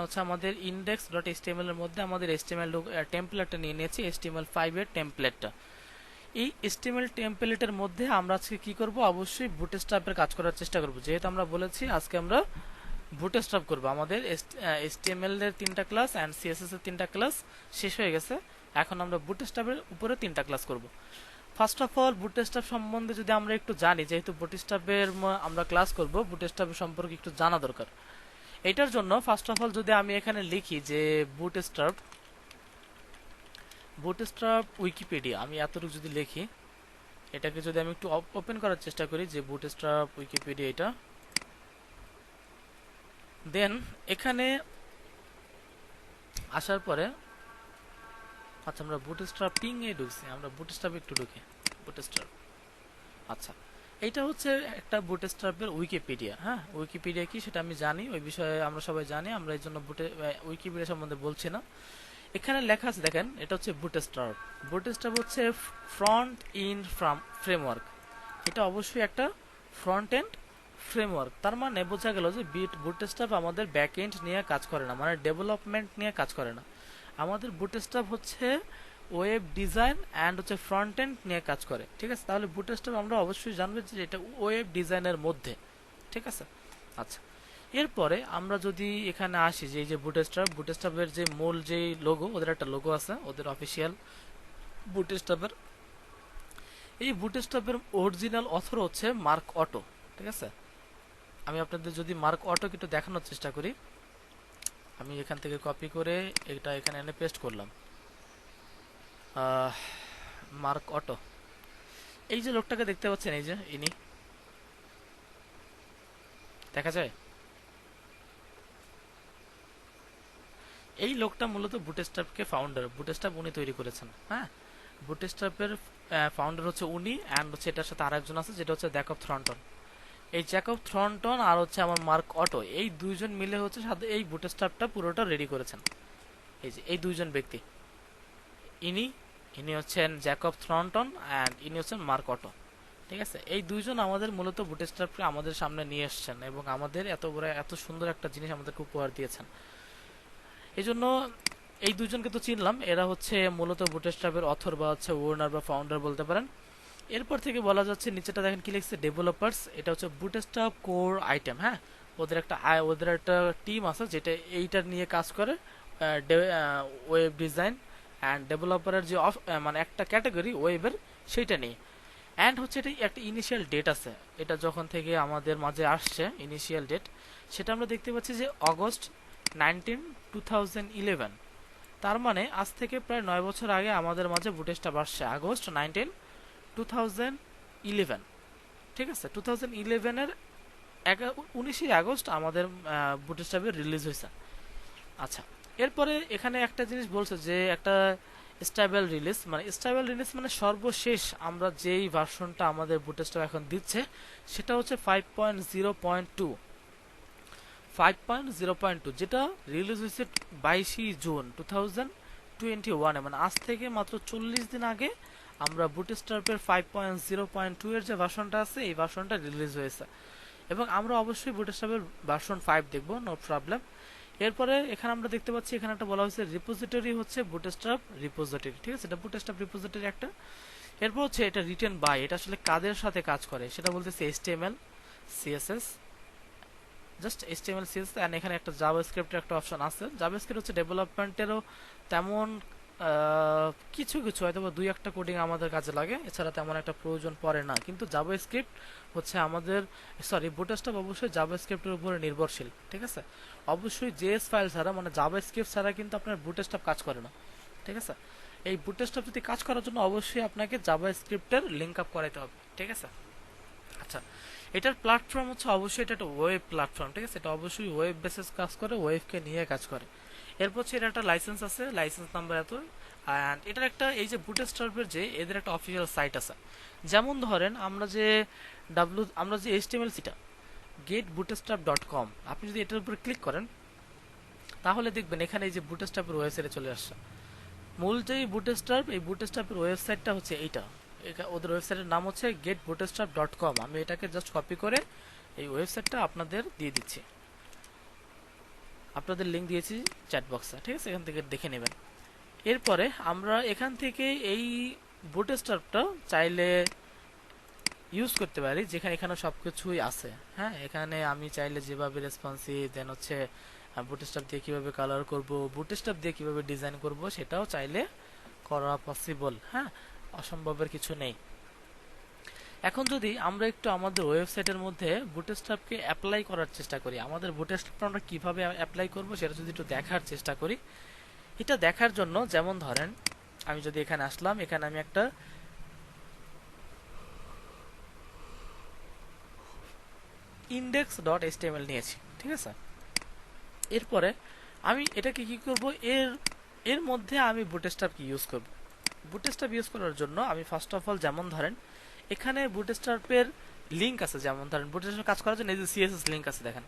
হচ্ছে আমাদের index.html এর মধ্যে আমাদের HTML টেমপ্লেটটা নিয়ে নিয়েছি, HTML5 এর টেমপ্লেটটা। এই HTML টেমপ্লেটের মধ্যে আমরা আজকে কি করব, অবশ্যই বুটস্ট্র্যাপের কাজ করার চেষ্টা করব। যেহেতু আমরা বলেছি আজকে আমরা বুটস্ট্র্যাপ করব। আমাদের HTML এর 3টা ক্লাস এন্ড CSS এর 3টা ক্লাস শেষ হয়ে গেছে। এখন আমরা বুটস্ট্র্যাপের উপরে 3টা ক্লাস করব। ফার্স্ট অফ অল বুটস্ট্র্যাপ সম্বন্ধে যদি আমরা একটু জানি, যেহেতু বুটস্ট্র্যাপের আমরা ক্লাস করব, বুটস্ট্র্যাপ সম্পর্কে একটু জানা দরকার। এটার জন্য ফার্স্ট অফ অল যদি আমি এখানে লিখি যে বুটস্ট্র্যাপ উইকিপিডিয়া, আমি এতটুকু যদি লিখি, এটাকে যদি আমি একটু ওপেন করার চেষ্টা করি যে বুটস্ট্র্যাপ উইকিপিডিয়া, এটা দেন এখানে আসার পরে আচ্ছা আমরা বুটস্ট্র্যাপিং এ ঢুকছি, আমরা বুটস্ট্র্যাপ একটু ঢুকি। বুটস্ট্র্যাপ, আচ্ছা এইটা হচ্ছে একটা বুটস্ট্র্যাপের উইকিপিডিয়া। হ্যাঁ, উইকিপিডিয়া কি সেটা আমি জানি, ওই বিষয়ে আমরা সবাই জানি, আমরা এই জন্য উইকিপিডিয়া সম্বন্ধে বলছি না। এখানে লেখা আছে দেখেন, এটা হচ্ছে বুটস্ট্র্যাপ। বুটস্ট্র্যাপ হচ্ছে ফ্রন্ট এন্ড ফ্রেমওয়ার্ক। এটা অবশ্যই একটা ফ্রন্ট এন্ড ফ্রেমওয়ার্ক। তার মানে বোঝা গেল যে বুটস্ট্র্যাপ আমাদের ব্যাক এন্ড নিয়ে কাজ করে না, মানে ডেভেলপমেন্ট নিয়ে কাজ করে না। আমাদের বুটস্ট্র্যাপ হচ্ছে ওয়েব ডিজাইন এন্ড হচ্ছে ফ্রন্ট এন্ড নিয়ে কাজ করে। ঠিক আছে, তাহলে বুটস্ট্র্যাপ আমরা অবশ্যই জানবো যে এটা ওয়েব ডিজাইনের মধ্যে। ঠিক আছে, আচ্ছা এরপরে আমরা যদি এখানে আসি যে এই যে বুটস্ট্র্যাপের যে মূল যে লোগো, ওদের একটা লোগো আছে, ওদের অফিসিয়াল বুটস্ট্র্যাপের। এই বুটস্ট্র্যাপের অরিজিনাল অথর হচ্ছে মার্ক অটো। ঠিক আছে, আমি আপনাদের যদি মার্ক অটোকে একটু দেখানোর চেষ্টা করি, আমি এখান থেকে কপি করে এটা এখানে এনে পেস্ট করলাম। মার্ক অটো, এই যে লোকটাকে দেখতে পাচ্ছেন, এই যে ইনি, দেখা যায় এই লোকটা মূলত বুটস্ট্র্যাপকে বুটস্ট্র্যাপ উনি তৈরি করেছেন। হ্যাঁ, বুটস্ট্র্যাপের ফাউন্ডার হচ্ছে উনি, এন্ড হচ্ছে এটার সাথে আরেকজন আছে যেটা হচ্ছে জ্যাকব থর্নটন। এই জ্যাকব থর্নটন আর হচ্ছে আমার মার্ক অটো, এই দুইজন মিলে হচ্ছে সাথে এই বুটস্ট্র্যাপটা পুরোটা রেডি করেছেন। এই যে এই দুইজন ব্যক্তি, ইনি ইনি হচ্ছেন জ্যাকব থর্নটন এন্ড ইনি হচ্ছেন মার্ক অটো। ঠিক আছে, এই দুইজন আমাদের মূলত বুটস্ট্র্যাপকে আমাদের সামনে নিয়ে এসেছেন এবং আমাদের এত বড় এত সুন্দর একটা জিনিস আমাদেরকে উপহার দিয়েছেন। এই জন্য এই দুজনকে তো চিনলাম, এরা হচ্ছে মূলত বুটস্ট্র্যাপের অথর বা হচ্ছে ওনার বা ফাউন্ডার বলতে পারেন। এরপর থেকে বলা যাচ্ছে, নিচেটা দেখেন কি লিখছে, ডেভেলপার্স। এটা হচ্ছে বুটস্ট্র্যাপ কোর আইটেম। হ্যাঁ, ওদের একটা টিম আছে যেটা এইটার নিয়ে কাজ করে, ওয়েব ডিজাইন অ্যান্ড ডেভেলপারের যে মানে একটা ক্যাটাগরি ওয়েবের, সেইটা নিয়ে। অ্যান্ড হচ্ছে এটা একটা ইনিশিয়াল ডেট আছে, এটা যখন থেকে আমাদের মাঝে আসছে ইনিশিয়াল ডেট, সেটা আমরা দেখতে পাচ্ছি যে অগস্ট 19, 2011। তার মানে আজ থেকে প্রায় 9 বছর আগে আমাদের মাঝে বুটস্ট্র্যাপ আসছে, আগস্ট 19, 2011। ঠিক আছে, 2011 এর 19 আগস্ট আমাদের বুটস্ট্র্যাপের রিলিজ হয়েছে। আচ্ছা, এরপরে এখানে একটা জিনিস বলছে যে একটা স্টেবল রিলিজ মানে সর্বশেষ আমরা যেই ভার্সনটা আমাদের বুটস্ট্র্যাপ এখন দিচ্ছে সেটা হচ্ছে 5.0.2। 5.0.2 যেটা রিলিজ হয়েছে 22 জুন 2021, মানে আজ থেকে মাত্র 40 দিন আগে আমরা বুটস্ট্র্যাপের 5.0.2 এর যে ভার্সনটা আছে এই ভার্সনটা রিলিজ হয়েছে, এবং আমরা অবশ্যই বুটস্ট্র্যাপের ভার্সন 5 দেখব, নো প্রবলেম। এরপরে এখানে আমরা দেখতে পাচ্ছি এখানে একটা বলা হয়েছে রিপোজিটরি হচ্ছে বুটস্ট্র্যাপ রিপোজিটরি। ঠিক আছে, এটা বুটস্ট্র্যাপ রিপোজিটরি একটা। এরপর হচ্ছে এটা রিটেন বাই, এটা আসলে কাদের সাথে কাজ করে সেটা বলতেছে HTML CSS, just HTML CSS, and এখানে একটা জাভাস্ক্রিপ্টের একটা অপশন আছে। জাভাস্ক্রিপ্ট হচ্ছে ডেভেলপমেন্টেরও তেমন কিছু কিছু হয়তো দুই একটা কোডিং আমাদের কাজে লাগে, এছাড়া তেমন একটা প্রয়োজন পড়ে না। কিন্তু জাভাস্ক্রিপ্ট হচ্ছে আমাদের বুটস্ট্র্যাপ অবশ্যই জাভাস্ক্রিপ্টের উপরে নির্ভরশীল। ঠিক আছে, অবশ্যই JS ফাইল ছাড়া, মানে জাভাস্ক্রিপ্ট ছাড়া কিন্তু আপনার বুটস্ট্র্যাপ কাজ করে না। ঠিক আছে, এই বুটস্ট্র্যাপ যদি কাজ করার জন্য অবশ্যই আপনাকে জাভাস্ক্রিপ্টের লিংক আপ করাইতে হবে। ঠিক আছে, আচ্ছা এটার প্ল্যাটফর্ম হচ্ছে অবশ্যই এটা একটা ওয়েব প্ল্যাটফর্ম। ঠিক আছে, এটা অবশ্যই ওয়েব বেসিস কাজ করে, ওয়েবকে নিয়ে কাজ করে। এরপর হচ্ছে এটা একটা লাইসেন্স আছে, লাইসেন্স নাম্বার এত। অ্যান্ড এটার একটা এই যে বুটস্ট্র্যাপের যে এদের একটা অফিসিয়াল সাইট আছে, যেমন ধরেন আমরা যে HTML সিটা getbootstrap.com, আপনি যদি এটার উপর ক্লিক করেন তাহলে দেখবেন এখানে এই যে বুটস্ট্র্যাপের ওয়েবসাইটে চলে আসছে। মূল যে বুটস্ট্র্যাপ, এই বুটস্ট্র্যাপের ওয়েবসাইটটা হচ্ছে এইটা, ওদের ওয়েবসাইটের নাম হচ্ছে getbootstrap.com। আমি এটাকে জাস্ট কপি করে এই ওয়েবসাইটটা আপনাদের দিয়ে দিচ্ছি, আপনাদের লিংক দিয়েছি চ্যাট বক্সে, ঠিক আছে, এখান থেকে দেখে নেবেন। এরপরে আমরা এখান থেকে এই বুটস্ট্র্যাপটা চাইলে ইউজ করতে পারি, যেখানে এখানে সবকিছুই আছে। হ্যাঁ, এখানে আমি চাইলে যেভাবে রেসপন্সিভ, দেন হচ্ছে বুটস্ট্র্যাপ দিয়ে কিভাবে কালার করব, বুটস্ট্র্যাপ দিয়ে কিভাবে ডিজাইন করব, সেটাও চাইলে করা পসিবল। হ্যাঁ, অসম্ভবের কিছু নেই। এখন যদি আমরা একটু আমাদের ওয়েবসাইটের মধ্যে বুটস্ট্র্যাপকে অ্যাপ্লাই করার চেষ্টা করি, আমাদের বুটস্ট্র্যাপটা আমরা কিভাবে অ্যাপ্লাই করব সেটা যদি একটু দেখার চেষ্টা করি, এটা দেখার জন্য যেমন ধরেন আমি যদি এখানে আসলাম, এখানে আমি একটা index.html নিয়েছি, ঠিক আছে। এরপরে আমি এটাকে কি করব, এর মধ্যে আমি বুটস্ট্র্যাপ কি ইউজ করব। বুটস্ট্র্যাপ ইউজ করার জন্য আমি ফার্স্ট অফ অল যেমন ধরেন এখানে বুটস্ট্র্যাপের লিংক আছে, যেমন ধরেন বুটস্ট্র্যাপ কাজ করার জন্য এই যে সিএসএস লিংক আছে দেখেন,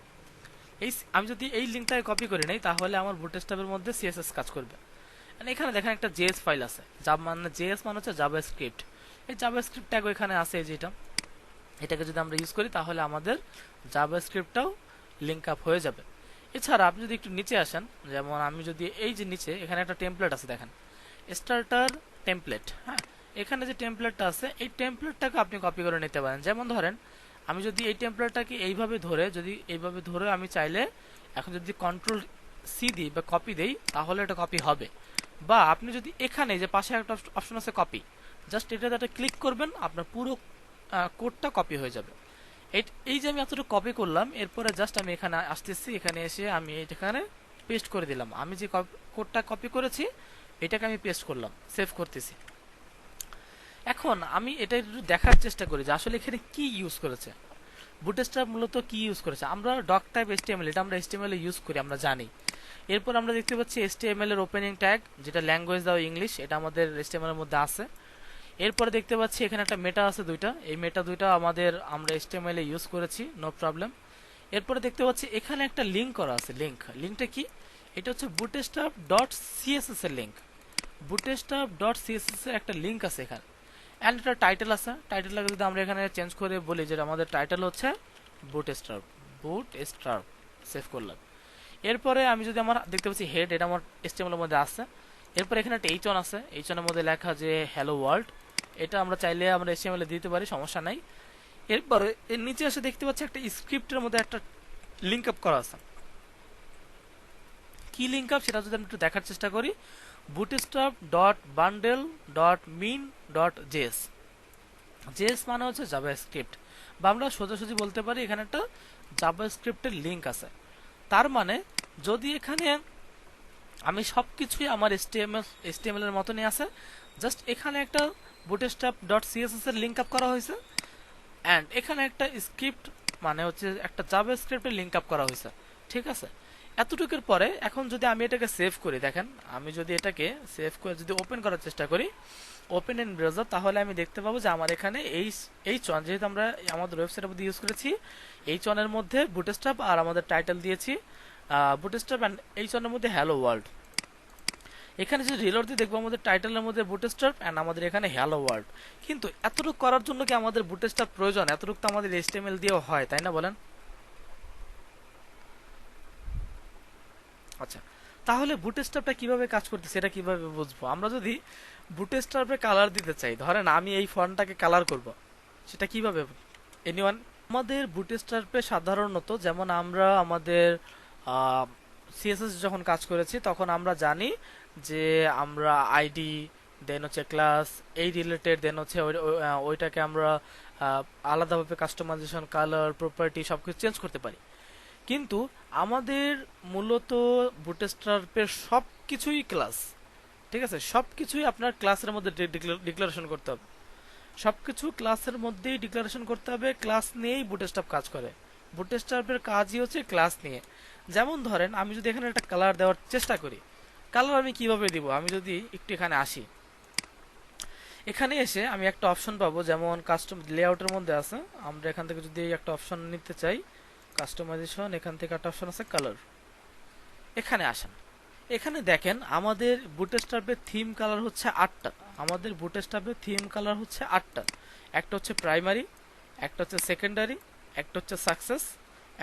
আমি যদি এই লিংকটাকে কপি করে নেই তাহলে আমার বুটস্ট্র্যাপের মধ্যে সিএসএস কাজ করবে। এখানে দেখেন একটা জেএস ফাইল আছে, জেএস মানে হচ্ছে জাভাস্ক্রিপ্ট। এই জাভাস্ক্রিপ্ট ট্যাগ এখানে আছে, এই যেটা, এটাকে যদি আমরা ইউজ করি তাহলে আমাদের জাভাস্ক্রিপ্টটাও লিংক আপ হয়ে যাবে। এছাড়া আপনি যদি একটু নিচে আসেন, যেমন আমি যদি এই যে নিচে এখানে একটা টেমপ্লেট আছে দেখেন, স্টার্টার টেমপ্লেট। হ্যাঁ, এখানে যে টেমপ্লেটটা আছে এই টেমপ্লেটটাকে আপনি কপি করে নিতে পারেন। যেমন ধরেন আমি যদি এই টেমপ্লেটটাকে এইভাবে ধরে আমি চাইলে এখন যদি কন্ট্রোল সি দিই বা কপি দেই তাহলে এটা কপি হবে। বা আপনি যদি এখানে যে পাশে একটা অপশন আছে কপি, জাস্ট এটাতে ক্লিক করবেন, আপনার পুরো কোডটা কপি হয়ে যাবে। এই যে আমি এতটুকু কপি করলাম, এরপরে জাস্ট আমি এখানে আসতেছি, এখানে এসে আমি এখানে পেস্ট করে দিলাম। আমি যে কোডটা কপি করেছি এটাকে আমি পেস্ট করলাম, সেভ করতেছি। এখন আমি এটা একটু দেখার চেষ্টা করি যে আসলে এখানে কি ইউজ করেছে, বুটস্ট্র্যাপ মূলত কি ইউজ করেছে। আমরা ডক টাইপ এইচটিএমএল, এটা আমরা এইচটিএমএল এ ইউজ করি, আমরা জানি। এরপর আমরা দেখতে পাচ্ছি এইচটিএমএল এর ওপেনিং ট্যাগ, যেটা ল্যাঙ্গুয়েজ দাও ইংলিশ, এটা আমাদের এইচটিএমএল এর মধ্যে আছে। এরপরে দেখতে পাচ্ছি এখানে একটা মেটা আছে দুইটা, এই মেটা দুইটা আমরা এইচটিএমএল এ ইউজ করেছি, নো প্রবলেম। এরপরে দেখতে পাচ্ছি এখানে একটা লিংক করা আছে, লিংকটা কি, এটা হচ্ছে bootstrap.css এর লিংক। bootstrap.css এর একটা লিংক আছে এখানে, এন্ড একটা টাইটেল আছে। টাইটেলটাকে যদি আমরা এখানে চেঞ্জ করে বলি যে আমাদের টাইটেল হচ্ছে বুটস্ট্র্যাপ, সেভ করলাম। এরপরে আমি যদি আমার দেখতে পাচ্ছি হেড, এটা আমার এইচটিএমএল এর মধ্যে আছে। এরপর এখানে একটা এইচ1 আছে, এইচ1 এর মধ্যে লেখা যে হ্যালো ওয়ার্ল্ড, এটা আমরা চাইলে আমরা এইচটিএমএল এ দিতে পারি, সমস্যা নাই। এরপরে এর নিচে এসে দেখতে পাচ্ছি একটা স্ক্রিপ্টের মধ্যে একটা লিংক আপ করা আছে। কি লিংক আপ সেটা যদি আমি একটু দেখার চেষ্টা করি, bootstrap.bundle.min.js, জেএস মানে হচ্ছে জাভাস্ক্রিপ্ট, বা আমরা সোজাসুজি বলতে পারি এখানে একটা জাভাস্ক্রিপ্টের লিংক আছে। তার মানে যদি এখানে আমি সবকিছুই আমার এইচটিএমএল এর মতনই আছে, জাস্ট এখানে একটা bootstrap.css এর লিংক আপ করা হয়েছে, এন্ড এখানে একটা স্ক্রিপ্ট মানে হচ্ছে একটা জাভাস্ক্রিপ্টের লিংক আপ করা হয়েছে, ঠিক আছে। এতটুকুর পরে এখন যদি আমি এটাকে সেভ করি, দেখেন আমি যদি এটাকে সেভ করে যদি ওপেন করার চেষ্টা করি, ওপেন ইন ব্রাউজার, তাহলে আমি দেখতে পাবো যে আমার এখানে এইচ1, যেহেতু আমরা আমাদের ওয়েবসাইটের মধ্যে ইউজ করেছি, এইচ1 এর মধ্যে বুটস্ট্র্যাপ আর আমাদের টাইটেল দিয়েছি বুটস্ট্র্যাপ, এন্ড এইচ1 এর মধ্যে হ্যালো ওয়ার্ল্ড। এখানে যে রিলোড দিয়ে দেখবো আমাদের টাইটেলের মধ্যে বুটস্ট্র্যাপ এন্ড আমাদের এখানে হ্যালো ওয়ার্ল্ড। কিন্তু এতটুকু করার জন্য কি আমাদের বুটস্ট্র্যাপ প্রয়োজন? এতটুকু তো আমাদের এইচটিএমএল দিয়েও হয়, তাই না বলেন? আচ্ছা, তাহলে বুটস্ট্র্যাপটা কিভাবে কাজ করতেছে এটা কিভাবে বুঝবো? আমরা যদি বুটস্ট্র্যাপে কালার দিতে চাই, ধরেন আমি এই ফন্টটাকে কালার করব, সেটা কিভাবে? এনিওয়ান? আমাদের বুটস্ট্র্যাপে সাধারণত যেমন আমরা আমাদের সিএসএস যখন কাজ করেছি তখন আমরা জানি যে আমরা আইডি, দেন হচ্ছে ক্লাস, এই রিলেটেড, দেন হচ্ছে ওইটাকে আমরা আলাদাভাবে কাস্টমাইজেশন, কালার, প্রপার্টি সবকিছু চেঞ্জ করতে পারি। কিন্তু আমাদের মূলত বুটস্ট্র্যাপের সবকিছুই ক্লাস, ঠিক আছে, সবকিছুই আপনার ক্লাসের মধ্যে ডিক্লারেশন করতে হবে, সবকিছু ক্লাসের মধ্যেই ডিক্লারেশন করতে হবে। ক্লাস নিয়েই বুটস্ট্র্যাপ কাজ করে, বুটস্ট্র্যাপের কাজই হচ্ছে ক্লাস নিয়ে। যেমন ধরেন আমি যদি এখানে একটা কালার দেওয়ার চেষ্টা করি, কালার আমি কিভাবে দিব? আমি যদি একটু এখানে আসি, এখানে এসে আমি একটা অপশন পাবো, যেমন কাস্টম লেআউটের মধ্যে আছে, আমরা এখান থেকে যদি একটা অপশন নিতে চাই, কাস্টমাইজেশন, এখান থেকে একটা অপশন আছে কালার, এখানে আসেন। এখানে দেখেন আমাদের বুটস্ট্র্যাপের থিম কালার হচ্ছে 8টা, আমাদের বুটস্ট্র্যাপের থিম কালার হচ্ছে 8টা। একটা হচ্ছে প্রাইমারি, একটা হচ্ছে সেকেন্ডারি, একটা হচ্ছে সাকসেস,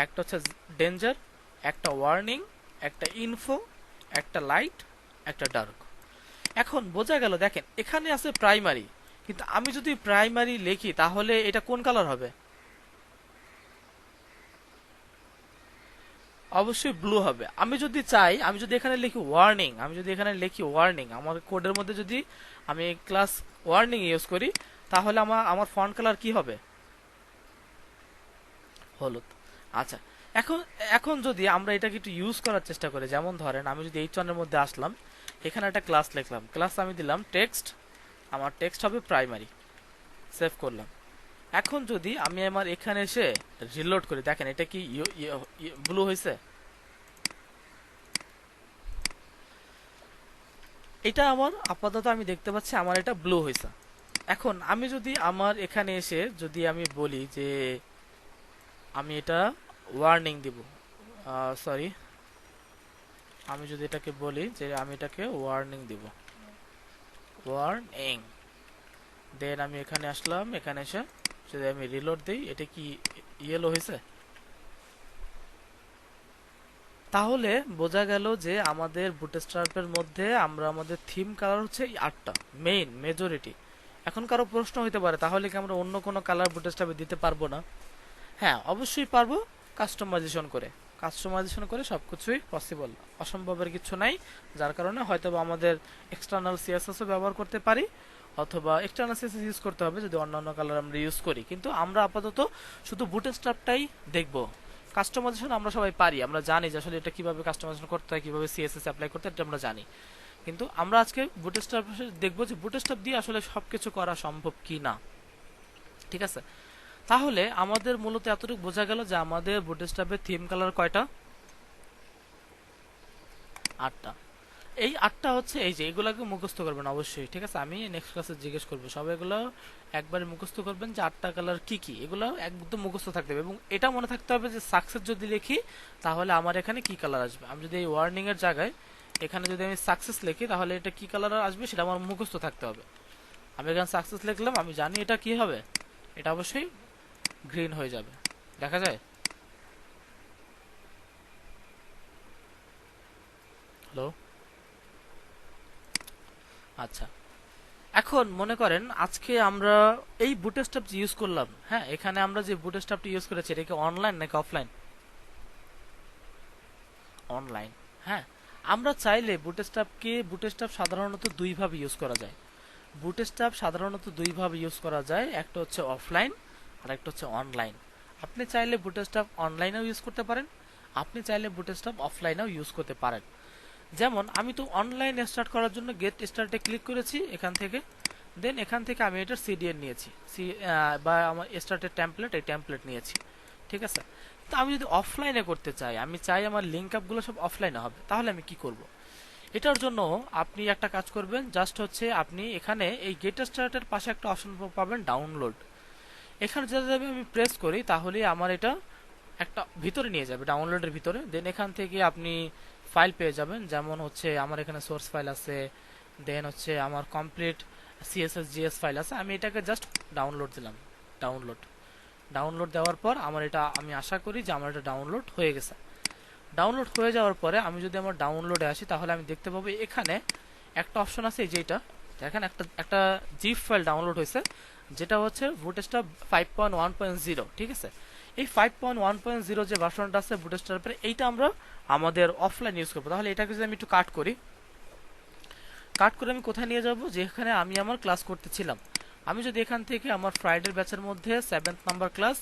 একটা হচ্ছে ডেঞ্জার, একটা ওয়ার্নিং, একটা ইনফো, একটা লাইট, একটা ডার্ক। এখন বোঝা গেল, দেখেন এখানে আছে প্রাইমারি, কিন্তু আমি যদি প্রাইমারি লিখি তাহলে এটা কোন কালার হবে? অবশ্যই ব্লু হবে। আমি যদি চাই, আমি যদি এখানে লিখি ওয়ার্নিং, আমার কোডের মধ্যে যদি আমি ক্লাস ওয়ার্নিং ইউজ করি, তাহলে আমার ফন্ট কালার কি হবে? হলুদ। আচ্ছা, এখন এখন যদি আমরা এটাকে একটু ইউজ করার চেষ্টা করি, যেমন ধরেন আমি যদি এইচ ওয়ানের মধ্যে আসলাম, এখানে একটা ক্লাস লিখলাম, ক্লাস আমি দিলাম টেক্সট, আমার টেক্সট হবে প্রাইমারি, সেভ করলাম। এখন যদি আমি আমার এখানে এসে রিলোড করি, দেখেন এটা কি ব্লু হয়েছে? এটা আমার আপাতত আমি দেখতে পাচ্ছি আমার এটা ব্লু হয়েছে। এখন আমি যদি আমার এখানে এসে যদি আমি বলি যে আমি এটা ওয়ার্নিং দিব, সরি, আমি যদি এটাকে বলি যে আমি এটাকে ওয়ার্নিং দিব, ওয়ার্নিং, দেন আমি এখানে আসলাম, এখানে এসে যদি আমি রিলোড দিই, এটা কি ইয়েলো হয়েছে? তাহলে বোঝা গেল যে আমাদের বুটস্ট্র্যাপের মধ্যে আমরা আমাদের থিম কালার হচ্ছে এই 8টা মেজরিটি। এখন কারো প্রশ্ন হইতে পারে, তাহলে কি আমরা অন্য কোনো কালার বুটস্ট্র্যাপে দিতে পারবো না? হ্যাঁ, অবশ্যই পারবো, কাস্টমাইজেশন করে। সবকিছুই পসিবল, অসম্ভবের কিছু নাই। যার কারণে হয়তো আমাদের এক্সটার্নাল সিএসএসও ব্যবহার করতে পারি, অথবা এক্সটার্নাল সিএসএস ইউজ করতে হবে যদি অন্যান্য কালার আমরা ইউজ করি। কিন্তু আমরা আপাতত শুধু বুটস্ট্র্যাপটাই দেখব। কাস্টমাইজেশন আমরা সবাই পারি, আমরা জানি যে আসলে এটা কিভাবে কাস্টমাইজেশন করতে হয়, কিভাবে সিএসএস অ্যাপ্লাই করতে হয়, এটা আমরা জানি। কিন্তু আমরা আজকে বুটস্ট্র্যাপ দেখবো যে বুটস্ট্র্যাপ দিয়ে আসলে সবকিছু করা সম্ভব কি না। ঠিক আছে, তাহলে আমাদের মূলত এতটুকু বোঝা গেল যে আমাদের বুটস্ট্র্যাপের থিম কালার কয়টা? 8টা। এই 8টা হচ্ছে এই যে এগুলাকে মুখস্থ করবেন অবশ্যই। ঠিক আছে, আমি নেক্সট ক্লাসে জিজ্ঞেস করবো, সবাই এগুলো একবারে মুখস্থ করবেন যে 8টা কালার কি কি, এগুলো একদম মুখস্থ থাকতে হবে। এবং এটা মনে থাকতে হবে যে সাকসেস যদি লিখি তাহলে আমার এখানে কি কালার আসবে। আমি যদি এই ওয়ার্নিং এর জায়গায় এখানে যদি আমি সাকসেস লিখি তাহলে এটা কি কালার আসবে সেটা আমার মুখস্থ থাকতে হবে। আমি এখানে সাকসেস লিখলাম, আমি জানি এটা কি হবে, এটা অবশ্যই গ্রিন হয়ে যাবে। দেখা যায়? হ্যালো? আচ্ছা, এখন মনে করেন আজকে আমরা এই বুটস্ট্র্যাপ যে ইউজ করলাম, হ্যাঁ, এখানে আমরা যে বুটস্ট্র্যাপটা ইউজ করেছি এটা কি অনলাইন নাকি অফলাইন? অনলাইন। হ্যাঁ, আমরা চাইলে বুটস্ট্র্যাপ সাধারণত দুই ভাবে ইউজ করা যায়। একটা হচ্ছে অফলাইন আর একটা হচ্ছে অনলাইন। আপনি চাইলে বুটস্ট্র্যাপ অনলাইনেও ইউজ করতে পারেন, আপনি চাইলে বুটস্ট্র্যাপ অফলাইনেও ইউজ করতে পারেন। যেমন আমি তো অনলাইন স্টার্ট করার জন্য গেট স্টার্টে ক্লিক করেছি এখান থেকে, দেন এখান থেকে আমি এটার সিডিএন নিয়েছি, বা আমার স্টার্টের টেমপ্লেট, এই টেমপ্লেট নিয়েছি। ঠিক আছে, তো আমি যদি অফলাইনে করতে চাই, আমি চাই আমার লিঙ্ক আপগুলো সব অফলাইনে হবে, তাহলে আমি কি করব? এটার জন্য আপনি একটা কাজ করবেন, জাস্ট হচ্ছে আপনি এখানে এই গেট স্টার্টের পাশে একটা অপশন পাবেন ডাউনলোড। এখানে যদি আমি প্রেস করি তাহলে আমার এটা একটা ভিতরে নিয়ে যাবে, ডাউনলোডের ভিতরে। দেন এখান থেকে আপনি ফাইল পেয়ে যাবেন, যেমন হচ্ছে আমার এখানে সোর্স ফাইল আছে, দেন হচ্ছে আমার কমপ্লিট সিএসএস জিএস ফাইল আছে। আমি এটাকে জাস্ট ডাউনলোড দিলাম, ডাউনলোড ডাউনলোড দেওয়ার পর আমার এটা, আমি আশা করি যে আমার এটা ডাউনলোড হয়ে গেছে। ডাউনলোড হয়ে যাওয়ার পরে আমি যদি আমার ডাউনলোডে আসি তাহলে আমি দেখতে পাবো এখানে একটা অপশন আছে, যেটা দেখেন একটা জিপ ফাইল ডাউনলোড হয়েছে, যেটা হচ্ছে বুটস্ট্র্যাপ 5.1.0। ঠিক আছে, এই 5.1.0 যে ভার্সনটা আছে বুটস্ট্র্যাপের, এইটা আমরা আমাদের অফলাইন ইউজ করবো। তাহলে এটাকে যদি আমি একটু কাট করে আমি কোথায় নিয়ে যাব, যেখানে আমি আমার ক্লাস করতেছিলাম। আমি যদি এখান থেকে আমার ফ্রাইডের ব্যাচের মধ্যে 7th নাম্বার ক্লাস,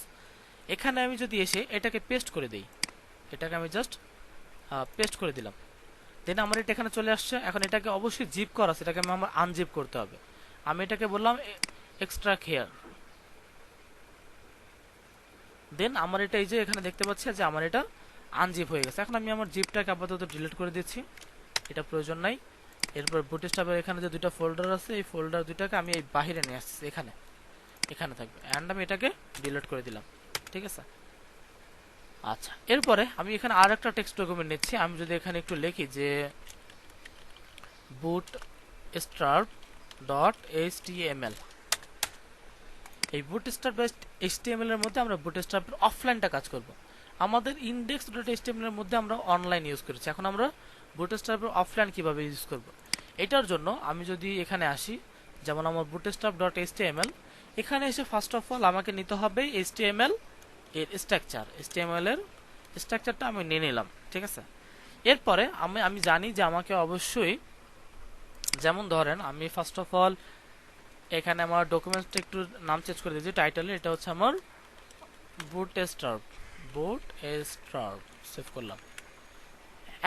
এখানে আমি যদি এসে এটাকে পেস্ট করে দিই, এটাকে আমি জাস্ট পেস্ট করে দিলাম, দেন আমার এটা এখানে চলে আসছে। এখন এটাকে অবশ্যই জিপ করা আছে, এটাকে আমার আনজিপ করতে হবে। আমি এটাকে বললাম এক্সট্রা হেয়ার, দেন আমার এটা এই যে এখানে দেখতে পাচ্ছি যে আমার এটা আনজিপ হয়ে গেছে। এখন আমি আমার জিপটাকে আপাতত ডিলিট করে দিচ্ছি, এটা প্রয়োজন নাই। এরপর বুটস্ট্র্যাপের এখানে যে দুইটা ফোল্ডার আছে, এই ফোল্ডার দুইটাকে আমি এই বাহিরে নিয়ে আসছি, এখানে থাকবে, এন্ড আমি এটাকে ডিলিট করে দিলাম। ঠিক আছে, আচ্ছা, এরপরে আমি এখানে আর একটা টেক্সট ডকুমেন্ট নিচ্ছি। আমি যদি এখানে একটু লিখি যে bootstrap.html, এই বুটস্ট্র্যাপ বেসড এইচটিএমএল এর মধ্যে আমরা বুটস্ট্র্যাপের অফলাইনটা কাজ করব। আমাদের index.html এর মধ্যে আমরা অনলাইন ইউজ করেছি, এখন আমরা বুটস্ট্র্যাপের অফলাইন কিভাবে ইউজ করব। এটার জন্য আমি যদি এখানে আসি, যেমন আমার bootstrap.html, এখানে এসে ফার্স্ট অফ অল আমাকে নিতে হবে HTML এর স্ট্রাকচার। HTML এর স্ট্রাকচারটা আমি নিয়ে নিলাম, ঠিক আছে। এরপরে আমি জানি যে আমাকে অবশ্যই, যেমন ধরেন আমি ফার্স্ট অফ অল এখানে আমার ডকুমেন্টসটা একটু নাম চেঞ্জ করে দিয়েছি, টাইটেলে এটা হচ্ছে আমার বুটস্ট্র্যাপ সেভ করলাম।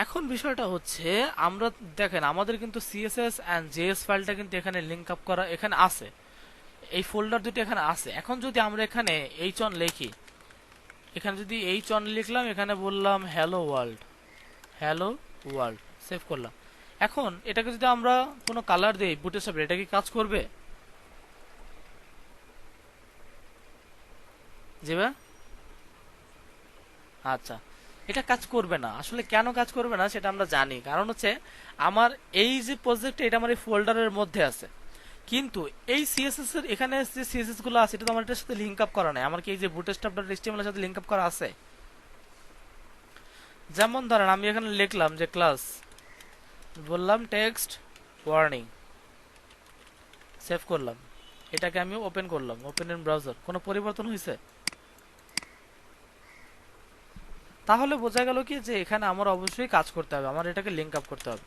এখন বিষয়টা হচ্ছে আমরা দেখেন আমাদের কিন্তু সিএসএস এন্ড জেএস ফাইলটা কিন্তু এখানে লিংক আপ করা এখানে আছে, এই ফোল্ডার দুটো এখানে আছে। এখন যদি আমরা এখানে এইচ1 লিখি, এখানে যদি এইচ1 লিখলাম, এখানে বললাম হ্যালো ওয়ার্ল্ড, সেভ করলাম। এখন এটাকে যদি আমরা কোনো কালার দেই বুটস্ট্র্যাপে, এটা কি কাজ করবে? জি ভাই, আচ্ছা, এটা কাজ করবে না। আসলে কেন কাজ করবে না সেটা আমরা জানি, কারণ হচ্ছে আমার এই যে প্রজেক্ট এটা আমার এই ফোল্ডারের মধ্যে আছে, কিন্তু এই সিএসএস এর এখানে যে সিএসএস গুলো আছে এটা তো আমার এটার সাথে লিংক আপ করা নাই। আমার কি এই যে bootstrap.html এর সাথে লিংক আপ করা আছে? যেমন ধরেন আমি এখানে লিখলাম যে ক্লাস, বললাম টেক্সট ওয়ার্নিং, সেভ করলাম, এটাকে আমি ওপেন করলাম, ওপেন ইন ব্রাউজার, কোনো পরিবর্তন হয়েছে? তাহলে বোঝা গেল কি যে এখানে আমার অবশ্যই কাজ করতে হবে, আমার এটাকে লিংক আপ করতে হবে।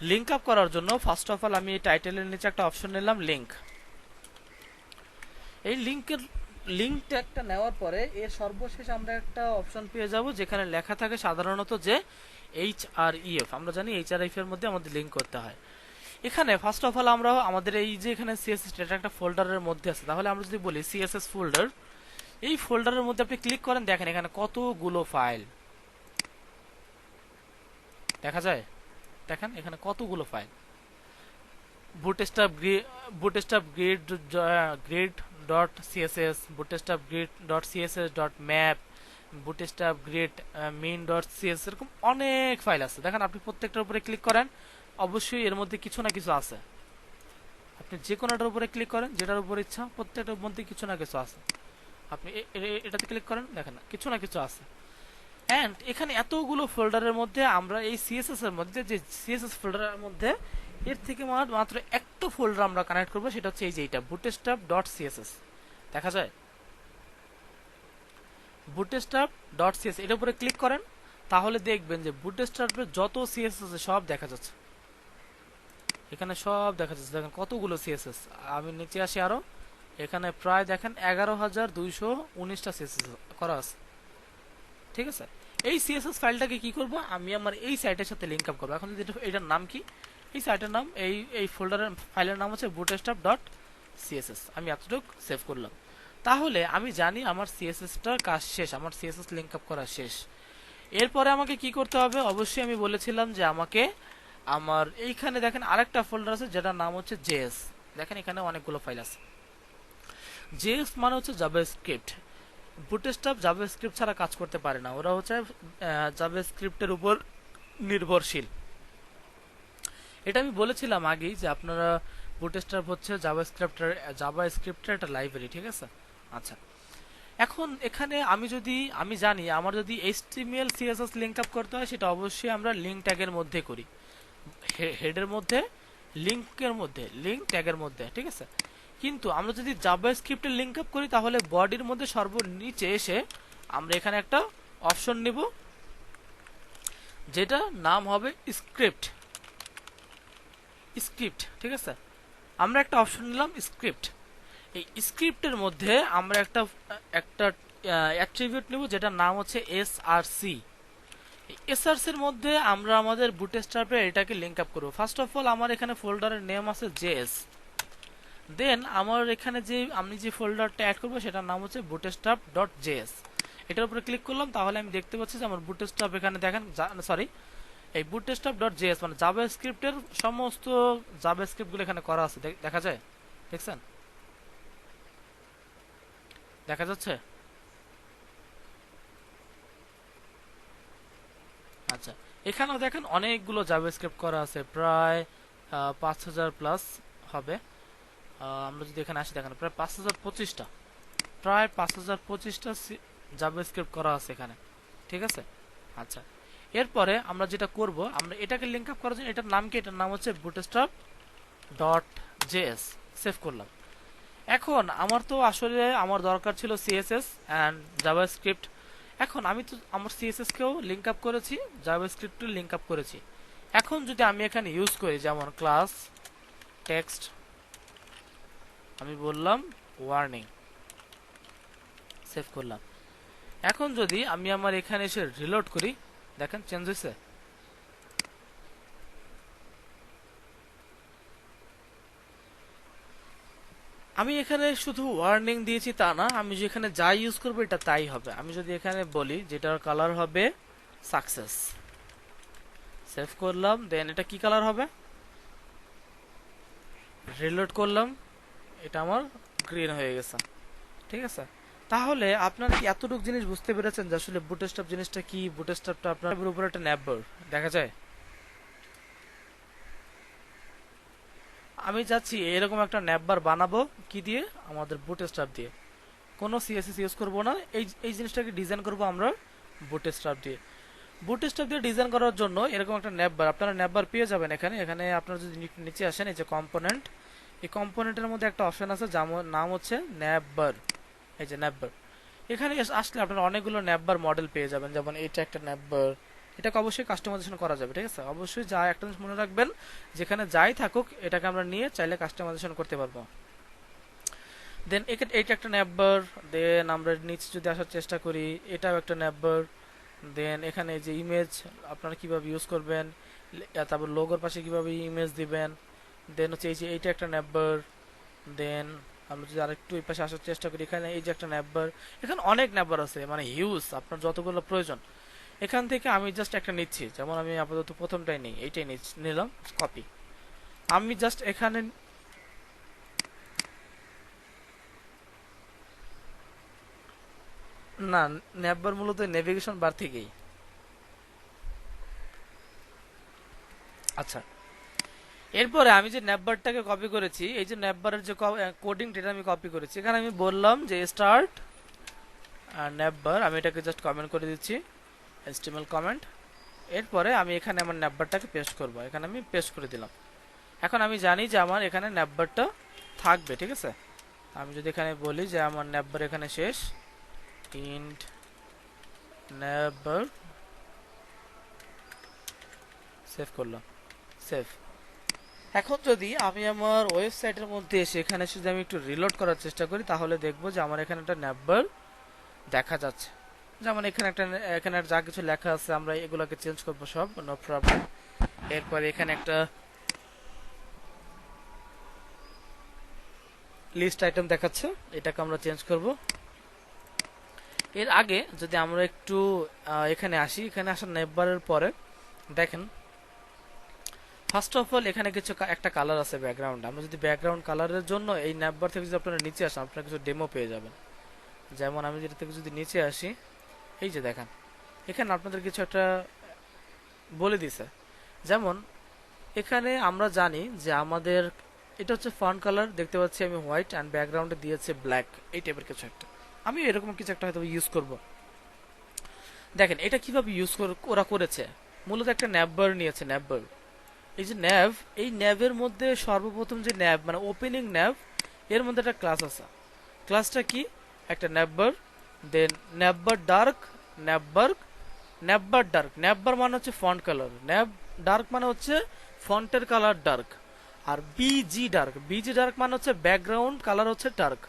লিংক আপ করার জন্য ফার্স্ট অফ অল আমি এই টাইটেলের নিচে একটা অপশন নিলাম লিংক। এই লিংক ট্যাগটা নেওয়ার পরে এর সর্বশেষ আমরা একটা অপশন পেয়ে যাব যেখানে লেখা থাকে সাধারণত যে এইচআরইএফ। আমরা জানি এইচআরইএফ এর মধ্যে আমাদের লিংক করতে হয়। এখানে ফার্স্ট অফ অল আমরা আমাদের এই যে এখানে সিএসএস এটা একটা ফোল্ডারের মধ্যে আছে, তাহলে আমরা যদি বলি সিএসএস ফোল্ডার, এই ফোল্ডারের মধ্যে আপনি ক্লিক করেন, দেখেন এখানে কতগুলো ফাইল দেখা যায়। দেখেন এখানে কতগুলো file, bootstrap grid.css, bootstrap grid.css.map, bootstrap grid main.css, এরকম অনেক ফাইল আছে। দেখেন আপনি প্রত্যেকটার উপরে ক্লিক করেন, অবশ্যই এর মধ্যে কিছু না কিছু আছে। আপনি যে কোনোটার উপরে ক্লিক করেন, যেটার উপর ইচ্ছা, প্রত্যেকটার মধ্যে কিছু না কিছু আছে। আপনি এটাতে ক্লিক করেন, দেখেন কিছু না কিছু আছে। এন্ড এখানে এতগুলো ফোল্ডারের মধ্যে আমরা এই সিএসএস এর মধ্যে, যে সিএসএস ফোল্ডারের মধ্যে এর থেকে মাত্র একটা ফোল্ডার আমরা কানেক্ট করব, সেটা হচ্ছে এই যে এটা bootstrap.css। দেখা যায় bootstrap.css, এটার উপরে ক্লিক করেন, তাহলে দেখবেন যে বুটস্ট্র্যাপের যত সিএসএস আছে সব দেখা যাচ্ছে, এখানে সব দেখা যাচ্ছে। দেখেন কতগুলো সিএসএস, আমি নিচে আসি আরো, এখানে প্রায় দেখেন 11,219টা সিএসএস করা আছে, ঠিক আছে। এই সিএসএস ফাইলটাকে কি করব, আমি আমার এই সাইটের সাথে লিংক আপ করব। এখন যদি এটার নাম কি, এই সাইটের নাম, এই ফোল্ডারের ফাইলের নাম হচ্ছে bootstrap.css। আমি এতটুকু সেভ করলাম, তাহলে আমি জানি আমার সিএসএসটার কাজ শেষ, আমার সিএসএস লিংক আপ করা শেষ। এরপরে আমাকে কি করতে হবে, অবশ্যই আমি বলেছিলাম যে আমাকে আমার এইখানে দেখেন আরেকটা ফোল্ডার আছে যেটার নাম হচ্ছে জেএস। দেখেন এখানে অনেকগুলো ফাইল আছে। জেএস মানে হচ্ছে জাভাস্ক্রিপ্ট। বুটস্ট্র্যাপ জাভাস্ক্রিপ্ট ছাড়া কাজ করতে পারে না, ওরা হচ্ছে জাভাস্ক্রিপ্টের উপর নির্ভরশীল। এটা আমি বলেছিলাম আগেই যে আপনারা বুটস্ট্র্যাপ হচ্ছে জাভাস্ক্রিপ্টের একটা লাইব্রেরি, ঠিক আছে। আচ্ছা, এখন এখানে আমি জানি আমার যদি HTML CSS লিংক আপ করতে হয়, সেটা অবশ্যই আমরা লিংক ট্যাগের মধ্যে করি, হেডের মধ্যে, লিংক ট্যাগের মধ্যে, ঠিক আছে। কিন্তু আমরা যদি জাভাস্ক্রিপ্টের লিংক আপ করি, তাহলে বডির মধ্যে সর্বনিচে এসে আমরা এখানে একটা অপশন নিব যেটা নাম হবে স্ক্রিপ্ট, ঠিক আছে। আমরা একটা অপশন নিলাম স্ক্রিপ্ট। এই স্ক্রিপ্টের মধ্যে আমরা একটা অ্যাট্রিবিউট নেব যেটার নাম হচ্ছে এসআরসি। এসআরসি এর মধ্যে আমরা আমাদের বুটস্ট্র্যাপে এটাকে লিংক আপ করব। ফার্স্ট অফ অল আমার এখানে ফোল্ডারের নেম আছে জেএস, দেন আমার এখানে আমি যে ফোল্ডারটা অ্যাড করব সেটার নাম হচ্ছে bootstrap.js। এটার উপরে ক্লিক করলাম, তাহলে আমি দেখতে পাচ্ছি যে আমার বুটস্ট্র্যাপ এখানে দেখেন, সরি, এই bootstrap.js মানে জাভাস্ক্রিপ্টের সমস্ত জাভাস্ক্রিপ্টগুলো এখানে করা আছে, দেখা যায়, দেখছেন, দেখা যাচ্ছে। আচ্ছা, এখানেও দেখেন অনেকগুলো জাভাস্ক্রিপ্ট করা আছে, প্রায় 5,000 প্লাস হবে। আমরা যদি এখানে আসি, দেখেন প্রায় 5,025টা, প্রায় 5025টা জাভাস্ক্রিপ্ট করা আছে এখানে, ঠিক আছে। আচ্ছা, এরপরে আমরা যেটা করব, আমরা এটাকে লিংক আপ করার জন্য এটার নাম কি, এটার নাম হচ্ছে bootstrap.js। সেভ করলাম। এখন আমার তো আসলে আমার দরকার ছিল সিএসএস অ্যান্ড জাভাস্ক্রিপ্ট। এখন আমি তো আমার সিএসএস কেও লিংক আপ করেছি, জাভাস্ক্রিপ্টও লিংক আপ করেছি। এখন যদি আমি এখানে ইউজ করি যেমন ক্লাস টেক্সট, আমি বললাম ওয়ার্নিং, সেভ করলাম। এখন যদি আমি আমার এখানে এসে রিলোড করি, দেখেন চেঞ্জ হয়েছে। আমি এখানে শুধু ওয়ার্নিং দিয়েছি তা না, আমি যেখানে যা ইউজ করবো এটা তাই হবে। আমি যদি এখানে বলি যেটার কালার হবে সাকসেস, সেভ করলাম, দেন এটা কি কালার হবে, রিলোড করলাম, এটা আমার গ্রিন হয়ে গেছে, ঠিক আছে। তাহলে আপনারা কি এতটুকু জিনিস বুঝতে পেরেছেন যে আসলে বুটস্ট্র্যাপ জিনিসটা কি? বুটস্ট্র্যাপটা আপনার উপর একটা ন্যাপবার দেখা যায়। আমি যাচ্ছি এরকম একটা ন্যাপবার বানাবো কি দিয়ে, আমাদের বুটস্ট্র্যাপ দিয়ে। কোনো সিএসএস ইউজ করব না, এই জিনিসটাকে ডিজাইন করব আমরা বুটস্ট্র্যাপ দিয়ে। বুটস্ট্র্যাপ দিয়ে ডিজাইন করার জন্য এরকম একটা ন্যাপবার, আপনারা ন্যাপবার পেয়ে যাবেন এখানে। এখানে আপনারা যদি নিচে আসেন, এই যে কম্পোনেন্ট, এই কম্পোনেন্টের মধ্যে একটা অপশন আছে যার নাম হচ্ছে ন্যাপবার। এই যে ন্যাপবার, এখানে আসলে আপনারা অনেকগুলো ন্যাপবার মডেল পেয়ে যাবেন। যেমন এটা একটা ন্যাপবার, এটাকে অবশ্যই কাস্টমাইজেশন করা যাবে, ঠিক আছে। অবশ্যই যা একটা জিনিস মনে রাখবেন, যেখানে যাই থাকুক এটাকে আমরা নিয়ে চাইলে কাস্টমাইজেশন করতে পারবো। দেন এটা একটা ন্যাপবার। দেন আমরা নিচে যদি আসার চেষ্টা করি, এটাও একটা ন্যাপবার। দেন এখানে যে ইমেজ আপনারা কিভাবে ইউজ করবেন, তারপর লোগোর পাশে কিভাবে ইমেজ দিবেন। দেন হচ্ছে এই যে এইটা একটা ন্যাপবার। দেন আমরা যদি আরেকটু এই পাশে আসার চেষ্টা করি, এখানে এই যে একটা ন্যাপবার। এখানে অনেক ন্যাপবার আছে, মানে হিউজ, আপনার যতগুলো প্রয়োজন। এখান থেকে আমি জাস্ট একটা নিচ্ছি, যেমন আমি আপাতত প্রথমটাই নেই, এইটাই নিলাম, কপি। আমি জাস্ট এখানে না, ন্যাপবার মূলত নেভিগেশন বার থেকেই। আচ্ছা, এরপরে আমি যে ন্যাপবারটাকে কপি করেছি, এই যে ন্যাপবারের যে কোডিংটা আমি কপি করেছি, এখানে আমি বললাম যে স্টার্ট ন্যাপবার, আমি এটাকে জাস্ট কমেন্ট করে দিচ্ছি, HTML কমেন্ট। এরপরে আমি এখানে আমার ন্যাপবারটাকে পেস্ট করব, এখানে আমি পেস্ট করে দিলাম। এখন আমি জানি যে আমার এখানে ন্যাপবারটা থাকবে, ঠিক আছে। আমি যদি এখানে বলি যে আমার ন্যাপবার এখানে শেষ, ইন্ট ন্যাপবার, সেভ করলাম, সেভ। এখন যদি আমি আমার ওয়েবসাইটের মধ্যে এসে এখানে যদি আমি একটু রিলোড করার চেষ্টা করি, তাহলে দেখবো যে আমার এখানে একটা ন্যাপবার দেখা যাচ্ছে। যেমন এখানে যা কিছু লেখা আছে আমরা এগুলোকে চেঞ্জ করবো সব, নো প্রবলেম। এরপরে এখানে একটা লিস্ট আইটেম দেখাচ্ছে, এটাকে আমরা চেঞ্জ করব। এর আগে যদি আমরা একটু এখানে আসি, এখানে আসার ন্যাপবারের পরে দেখেন, ফার্স্ট অফ অল এখানে কিছু একটা কালার আছে ব্যাকগ্রাউন্ড। আমরা যদি ব্যাকগ্রাউন্ড কালারের জন্য এই ন্যাপবার থেকে যদি আপনারা নিচে আসেন, আপনারা কিছু ডেমো পেয়ে যাবেন। যেমন আমি যেটা থেকে যদি নিচে আসি, এই যে দেখেন এখানে আপনাদের কিছু একটা বলে দিছে। যেমন এখানে আমরা জানি যে আমাদের এটা হচ্ছে ফন্ট কালার, দেখতে পাচ্ছি আমি হোয়াইট, অ্যান্ড ব্যাকগ্রাউন্ডে দিয়েছে ব্ল্যাক, এই টাইপের কিছু একটা। আমি এরকম কিছু একটা হয়তো ইউজ করব। দেখেন এটা কিভাবে ওরা করেছে, মূলত একটা ন্যাপবার নিয়েছে। ন্যাপবার, এই যে ন্যাভ, এই ন্যাভের মধ্যে সর্বপ্রথম যে ন্যাভ মানে ওপেনিং ন্যাভ, এর মধ্যে একটা ক্লাস আছে। ক্লাসটা কি, একটা ন্যাভবার। দেন ন্যাভবার ডার্ক, ন্যাভবার ডার্ক। ন্যাভবার মানে হচ্ছে ফন্ট কালার, ন্যাভ ডার্ক মানে হচ্ছে ফন্টের কালার ডার্ক। আর বিজি ডার্ক মানে হচ্ছে ব্যাকগ্রাউন্ড কালার হচ্ছে ডার্ক,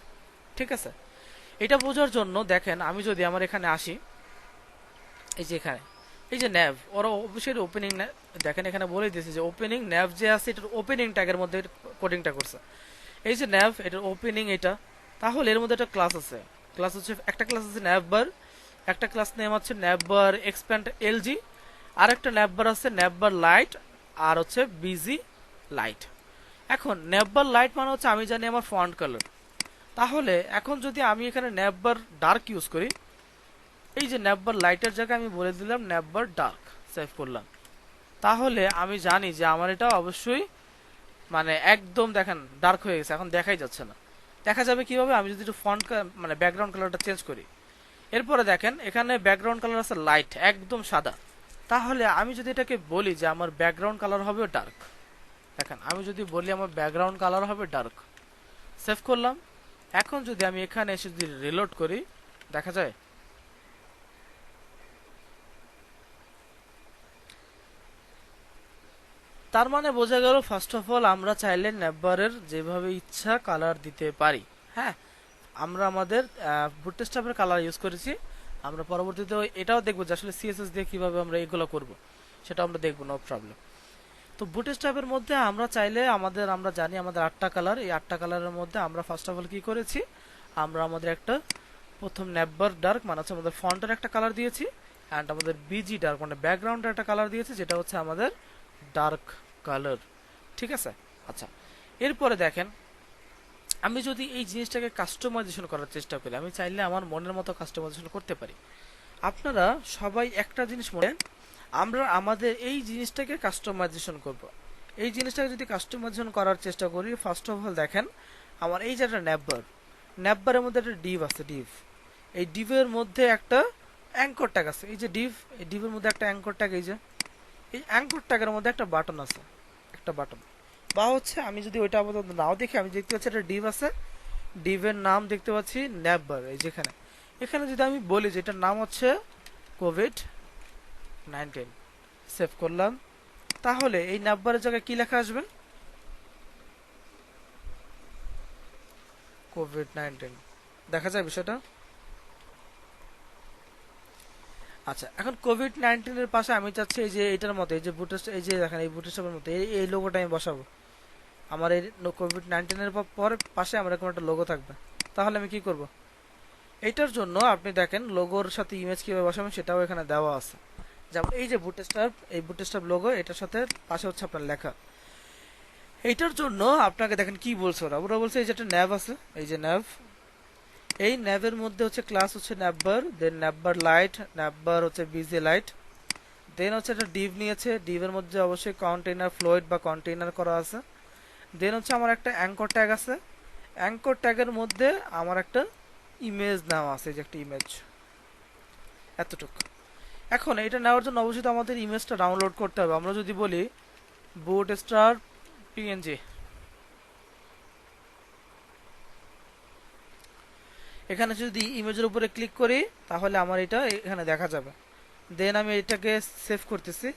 ঠিক আছে। এটা বোঝার জন্য দেখেন, আমি যদি আমার এখানে আসি, এই যে এখানে এই যে ন্যাভ, ওরা অবশ্যই ওপেনিং, দেখেন এখানে বলে দিয়েছে যে ওপেনিং ন্যাভ যে আছে এটার ওপেনিং ট্যাগের মধ্যে কোডিংটা করছে। এই যে ন্যাভ, এটার ওপেনিং এটা। তাহলে এর মধ্যে একটা ক্লাস আছে, ক্লাস হচ্ছে একটা ক্লাস আছে ন্যাভবার, একটা ক্লাস নেম হচ্ছে ন্যাভবার এক্সপ্যান্ড এলজি, আর একটা ন্যাভবার আছে ন্যাভবার লাইট, আর হচ্ছে বিজি লাইট। এখন ন্যাভবার লাইট মানে হচ্ছে আমি জানি আমার ফন্ট কালার। তাহলে এখন যদি আমি এখানে ন্যাভবার ডার্ক ইউজ করি, এই যে ন্যাভবার লাইটের জায়গায় আমি বলে দিলাম ন্যাভবার ডার্ক, সেভ করলাম। তাহলে আমি জানি যে আমার এটা অবশ্যই মানে একদম দেখেন ডার্ক হয়ে গেছে, এখন দেখাই যাচ্ছে না। দেখা যাবে কিভাবে, আমি যদি একটু ফন্ট মানে ব্যাকগ্রাউন্ড কালারটা চেঞ্জ করি। এরপরে দেখেন এখানে ব্যাকগ্রাউন্ড কালার আছে লাইট, একদম সাদা। তাহলে আমি যদি এটাকে বলি যে আমার ব্যাকগ্রাউন্ড কালার হবে ডার্ক, দেখেন আমি যদি বলি আমার ব্যাকগ্রাউন্ড কালার হবে ডার্ক, সেভ করলাম। এখন যদি আমি এখানে এসে যদি রিলোড করি, দেখা যায় তার মানে বোঝা গেল ফার্স্ট অফ অল আমরা চাইলে নেভারের যেভাবে ইচ্ছা কালার দিতে পারি। হ্যাঁ, আমরা আমাদের বুটস্ট্র্যাপের কালার ইউজ করেছি। আমরা পরবর্তীতে এটাও দেখবো যে আসলে সিএসএস দিয়ে কিভাবে আমরা এগুলো করব, সেটা আমরা দেখবো, নো প্রবলেম। তো বুটস্ট্র্যাপের মধ্যে আমরা চাইলে আমরা জানি আমাদের 8টা কালার, এই 8টা কালারের মধ্যে আমরা ফার্স্ট অফ অল কি করেছি, আমরা আমাদের একটা প্রথম নেভার ডার্ক মানে হচ্ছে আমাদের ফন্টের একটা কালার দিয়েছি, অ্যান্ড আমাদের বিজি ডার্ক মানে ব্যাকগ্রাউন্ডের একটা কালার দিয়েছি, যেটা হচ্ছে আমাদের ডার্ক কালার। ঠিক আছে। আচ্ছা, এরপরে দেখেন আমি যদি এই জিনিসটাকে কাস্টমাইজেশন করার চেষ্টা করি, আমি চাইলে আমার মনের মতো কাস্টমাইজেশন করতে পারি। আপনারা সবাই একটা জিনিস মনে, আমরা আমাদের এই জিনিসটাকে কাস্টমাইজেশন করব। এই জিনিসটাকে যদি কাস্টমাইজেশন করার চেষ্টা করি, ফার্স্ট অফ অল দেখেন আমার এই যে একটা ন্যাববারের মধ্যে একটা ডিভ আছে, ডিভ। এই ডিভের মধ্যে একটা অ্যাঙ্কর ট্যাগ আছে, এই যে ডিভ, এই ডিভের মধ্যে একটা অ্যাঙ্কর ট্যাগ, এই যে এই অ্যাঙ্কর ট্যাগের মধ্যে একটা বাটন আছে, একটা বাটন। বা হচ্ছে আমি যদি ওইটা আপাতত নাও দেখি, আমি দেখতে পাচ্ছি একটা ডিভ আছে, ডিভের নাম দেখতে পাচ্ছি ন্যাববার। এই যেখানে এখানে যদি আমি বলি যে এটার নাম হচ্ছে কোভিড-19, সেভ করলাম। তাহলে এই ন্যাববারের জায়গায় কি লেখা আসবে, কোভিড-19। দেখা যায় বিষয়টা। আচ্ছা, এখন কোভিড-19 এর পাশে আমি চাচ্ছি এই যে এটার মতো, এই যে বুটস্ট্র্যাপ, এই যে দেখেন এই বুটস্ট্র্যাপের মতো এই লোগোটা আমি বসাবো। আমার এই কোভিড-19 এর পরে পাশে আমার এরকম একটা লোগো থাকবে। তাহলে আমি কি করব, এইটার জন্য আপনি দেখেন লোগোর সাথে ইমেজ কিভাবে বসাবেন সেটাও এখানে দেওয়া আছে। যেমন এই যে বুটস্ট্র্যাপ, এই বুটস্ট্র্যাপ লোগো, এটার সাথে পাশে হচ্ছে আপনার লেখা। এইটার জন্য আপনাকে দেখেন কি বলছে ওরা, ওরা বলছে এই যে একটা ন্যাভ আছে, এই যে ন্যাভ, এই ন্যাভের মধ্যে হচ্ছে ক্লাস হচ্ছে ন্যাববার, দেন ন্যাববার লাইট, ন্যাববার হচ্ছে বিজি লাইট, দেন হচ্ছে একটা ডিভ নিয়েছে, ডিভের মধ্যে অবশ্যই কন্টেইনার ফ্লোইড বা কন্টেইনার করা আছে। দেন হচ্ছে আমার একটা অ্যাঙ্কর ট্যাগ আছে, অ্যাঙ্কর ট্যাগের মধ্যে আমার একটা ইমেজ নেওয়া আছে, যে একটা ইমেজ, এতটুকু। এখন এটা নেওয়ার জন্য অবশ্যই আমাদের ইমেজটা ডাউনলোড করতে হবে। আমরা যদি বলি বুটস্ট্র্যাপ পিএনজি, এখানে যদি ইমেজের উপরে ক্লিক করি তাহলে আমার এটা এখানে দেখা যাবে। দেন আমি এটাকে সেভ করতেছি,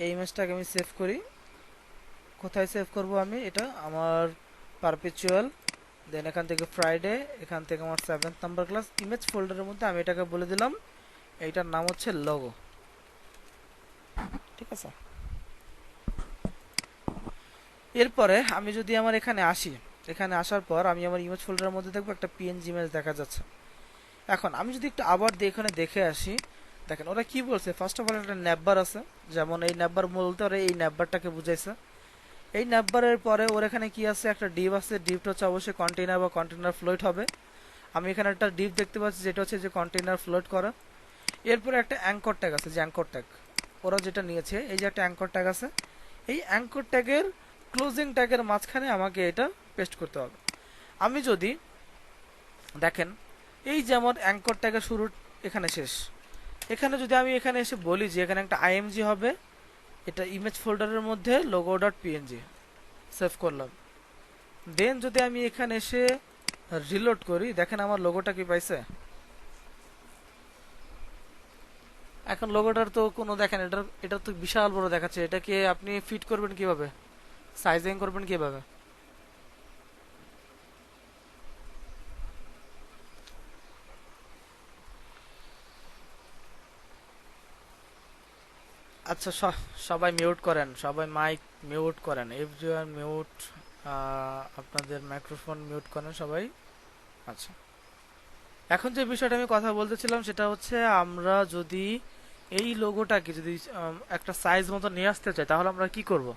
এই ইমেজটাকে আমি সেভ করি। কোথায় সেভ করব আমি, এটা আমার পারপেচুয়াল, দেন এখান থেকে ফ্রাইডে, এখান থেকে আমার 7th নাম্বার ক্লাস, ইমেজ ফোল্ডারের মধ্যে আমি এটাকে বলে দিলাম এইটার নাম হচ্ছে লোগো। ঠিক আছে। এরপরে আমি যদি আমার এখানে আসি, এখানে আসার পর আমি আমার ইমেজ ফোল্ডারের মধ্যে দেখবো একটা পিএনজি ইমেজ দেখা যাচ্ছে। এখন আমি যদি একটু আবার এখানে দেখে আসি, দেখেন ওরা কি বলছে, ফার্স্ট অফ অল একটা ন্যাববার আছে, যেমন এই ন্যাববার বলতে ওরা এই ন্যাববারটাকে বুঝাইছে। এই ন্যাববারের পরে ওর এখানে কি আছে, একটা ডিভ আছে, ডিভটা হচ্ছে অবশ্যই কন্টেইনার বা কন্টেইনার ফ্লোট হবে। আমি এখানে একটা ডিভ দেখতে পাচ্ছি যেটা হচ্ছে যে কন্টেইনার ফ্লোট করা। এরপরে একটা অ্যাঙ্কর ট্যাগ আছে, যে অ্যাঙ্কর ট্যাগ ওরা যেটা নিয়েছে, এই যে একটা অ্যাঙ্কর ট্যাগ আছে, এই অ্যাঙ্কর ট্যাগের ক্লোজিং ট্যাগের মাঝখানে আমাকে এটা পেস্ট করতে হবে। আমি যদি দেখেন এই যে আমার অ্যাঙ্কর ট্যাগের শুরু এখানে শেষ, এখানে যদি আমি এখানে এসে বলি যে এখানে একটা আইএমজি হবে, এটা ইমেজ ফোল্ডারের মধ্যে লোগো ডট পিএনজি, সেভ করলাম। দেন যদি আমি এখানে এসে রিলোড করি, দেখেন আমার লোগোটা কি পাইছে। এখন লোগোটার তো কোনো দেখেন এটা তো বিশাল বড় দেখাচ্ছে, এটাকে আপনি ফিট করবেন কিভাবে, সাইজিং করবেন কিভাবে। আচ্ছা, সবাই মিউট করেন, সবাই মাইক মিউট করেন, এভরিওয়ান মিউট, আপনাদের মাইক্রোফোন মিউট করেন সবাই। আচ্ছা, এখন যে বিষয়টা আমি কথা বলতেছিলাম সেটা হচ্ছে আমরা যদি এই লোগোটাকে যদি একটা সাইজ মতো নিয়ে আসতে চাই তাহলে আমরা কি করব,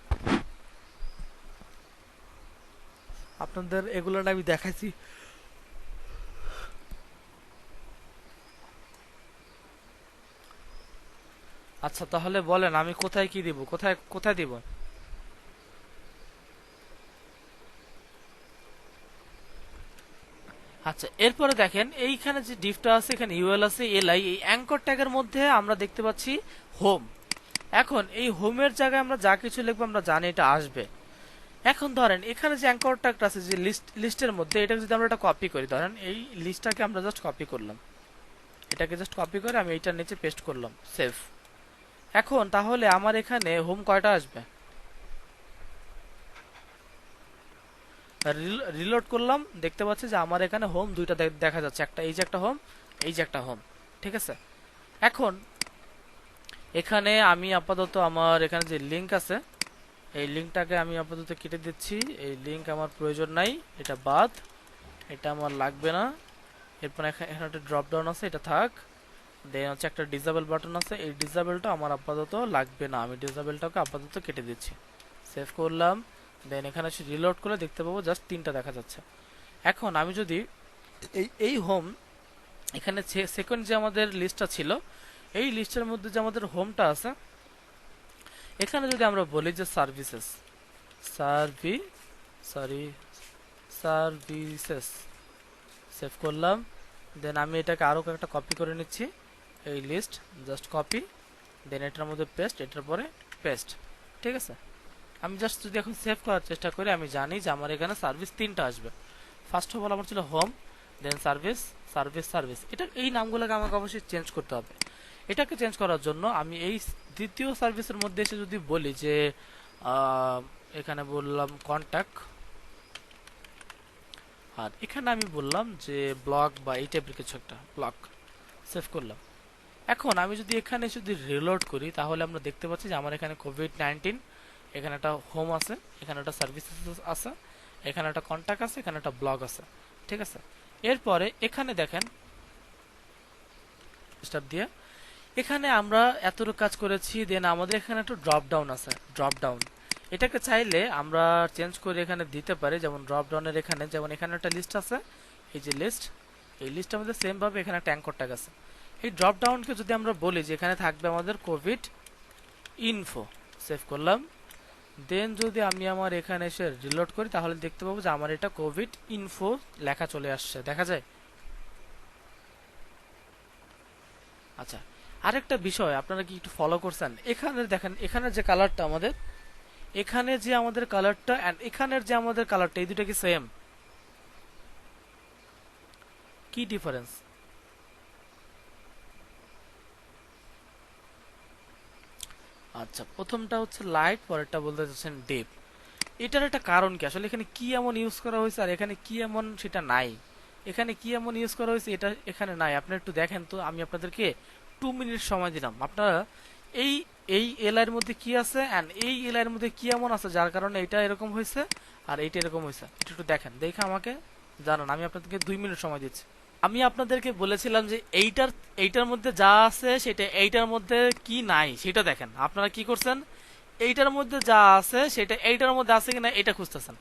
আপনাদের এগুলো আমি দেখাইছি। আচ্ছা, তাহলে বলেন আমি কোথায় কি দিব, কোথায় কোথায় দিব। আচ্ছা, এরপরে দেখেন এইখানে যে ডিফটা আছে, এখানে ইউএল আছে, এলআই, এই অ্যাঙ্কর ট্যাগের মধ্যে আমরা দেখতে পাচ্ছি হোম। এখন এই হোমের জায়গায় আমরা যা কিছু লিখবো আমরা জানি এটা আসবে। এখন ধরেন এখানে যে অ্যাঙ্কর ট্যাগটা আছে যে লিস্টের মধ্যে, এটা যদি আমরা এটা কপি করি, ধরেন এই লিস্টটাকে আমরা জাস্ট কপি করলাম, এটাকে জাস্ট কপি করে আমি এইটার নিচে পেস্ট করলাম, সেভ। এখন তাহলে আমার এখানে হোম কয়টা আসবে? রিলোড করলাম, দেখতে পাচ্ছি যে আমার এখানে হোম দুইটা দেখা যাচ্ছে, একটা এই যে একটা হোম, এই যে একটা হোম। ঠিক আছে, এখন এখানে আমি আপাতত আমার এখানে যে লিংক আছে, এই লিংকটাকে আমি আপাতত কেটে দিচ্ছি। এই লিংক আমার প্রয়োজন নাই, এটা বাদ, এটা আমার লাগবে না। এরপর এখানে একটা ড্রপ ডাউন আছে, এটা থাক। দেন হচ্ছে একটা ডিসেবল বাটন আছে, এই ডিসেবলটা আমার আপাতত লাগবে না, আমি ডিসেবলটাকে আপাতত কেটে দিচ্ছি, সেভ করলাম। দেন এখানে এসে রিলোড করে দেখতে পাবো জাস্ট 3টা দেখা যাচ্ছে। এখন আমি যদি এই হোম, এখানে সেকেন্ড যে আমাদের লিস্টটা ছিল, এই লিস্টের মধ্যে যে আমাদের হোমটা আছে, এখানে যদি আমরা বলি যে সার্ভিসেস, সার্ভিসেস, সেভ করলাম। দেন আমি এটাকে আরো একটা কপি করে নিচ্ছি, এই লিস্ট জাস্ট কপি, দেন এটার মধ্যে পেস্ট, এটার পরে পেস্ট। ঠিক আছে, আমি জাস্ট যদি এখন সেভ করার চেষ্টা করি, আমি জানি যে আমার এখানে সার্ভিস 3টা আসবে। ফার্স্ট অফ অল আমার ছিল হোম, দেন সার্ভিস, সার্ভিস। এটা এই নামগুলোকে আমাকে অবশ্যই চেঞ্জ করতে হবে। এটাকে চেঞ্জ করার জন্য আমি এই দ্বিতীয় সার্ভিসের মধ্যে এসে যদি বলি যে এখানে বললাম কন্ট্যাক্ট, আর এখানে আমি বললাম যে ব্লক বা এই টাইপের কিছু একটা, ব্লক, সেভ করলাম। এখন আমি যদি এখানে যদি রিলোড করি, তাহলে আমরা দেখতে পাচ্ছি যে আমার এখানে কোভিড-19, এখানে একটা হোম আছে, এখানে একটা সার্ভিসেস আছে, এখানে একটা কন্ট্যাক্ট আছে, এখানে একটা ব্লগ আছে। ঠিক আছে, এরপরে এখানে দেখেন স্টার দিয়ে এখানে আমরা এতটুকু কাজ করেছি। দেন আমাদের এখানে একটা ড্রপ ডাউন আছে, ড্রপ ডাউন, এটাকে চাইলে আমরা চেঞ্জ করে এখানে দিতে পারি। যেমন ড্রপ ডাউনের এখানে, যেমন এখানে একটা লিস্ট আছে, এই যে লিস্ট, এই লিস্টের মধ্যে সেম ভাবে এখানে একটা অ্যাঙ্কর ট্যাগ আছে। এই ড্রপ ডাউনকে যদি আমরা বলি যে এখানে থাকবে আমাদের কোভিড ইনফো, সেভ করলাম। দেন যদি আমি আমার এখানে এসে রিলোড করি, তাহলে দেখতে পাবো যে আমার এটা কোভিড ইনফো লেখা চলে আসছে, দেখা যায়। আচ্ছা, আরেকটা বিষয় আপনারা কি একটু ফলো করছেন, এখানে দেখেন এখানে যে কালারটা আমাদের, এখানে যে আমাদের কালারটা এন্ড এখানের যে আমাদের কালারটা, এই দুটো কি সেম? কি ডিফারেন্স? আচ্ছা, প্রথমটা হচ্ছে লাইট, পরেরটা বলতে চাচ্ছেন ডিপ। এটার একটা কারণ কি, আসলে এখানে কি এমন ইউজ করা হয়েছে আর এখানে কি এমন সেটা নাই? এখানে কি এমন ইউজ করা হয়েছে এটা এখানে নাই, আপনারা একটু দেখেন তো। আমি আপনাদেরকে 2 মিনিট সময় দিলাম, আপনারা এই এই এলআই এর মধ্যে কি আছে এন্ড এই এলআই এর মধ্যে কি এমন আছে যার কারণে এটা এরকম হয়েছে আর এইটা এরকম হয়েছে, এটা একটু দেখেন, দেখে আমাকে জানান। আমি আপনাদেরকে 2 মিনিট সময় দিচ্ছি। আমি আপনাদেরকে বলেছিলাম যে এইটার মধ্যে যা আছে সেটা এইটার মধ্যে কি নাই সেটা দেখেন। আপনারা কি করছেন, এইটার মধ্যে যা আছে সেটা এইটার মধ্যে আছে কিনা এটা খুঁজতেছেন।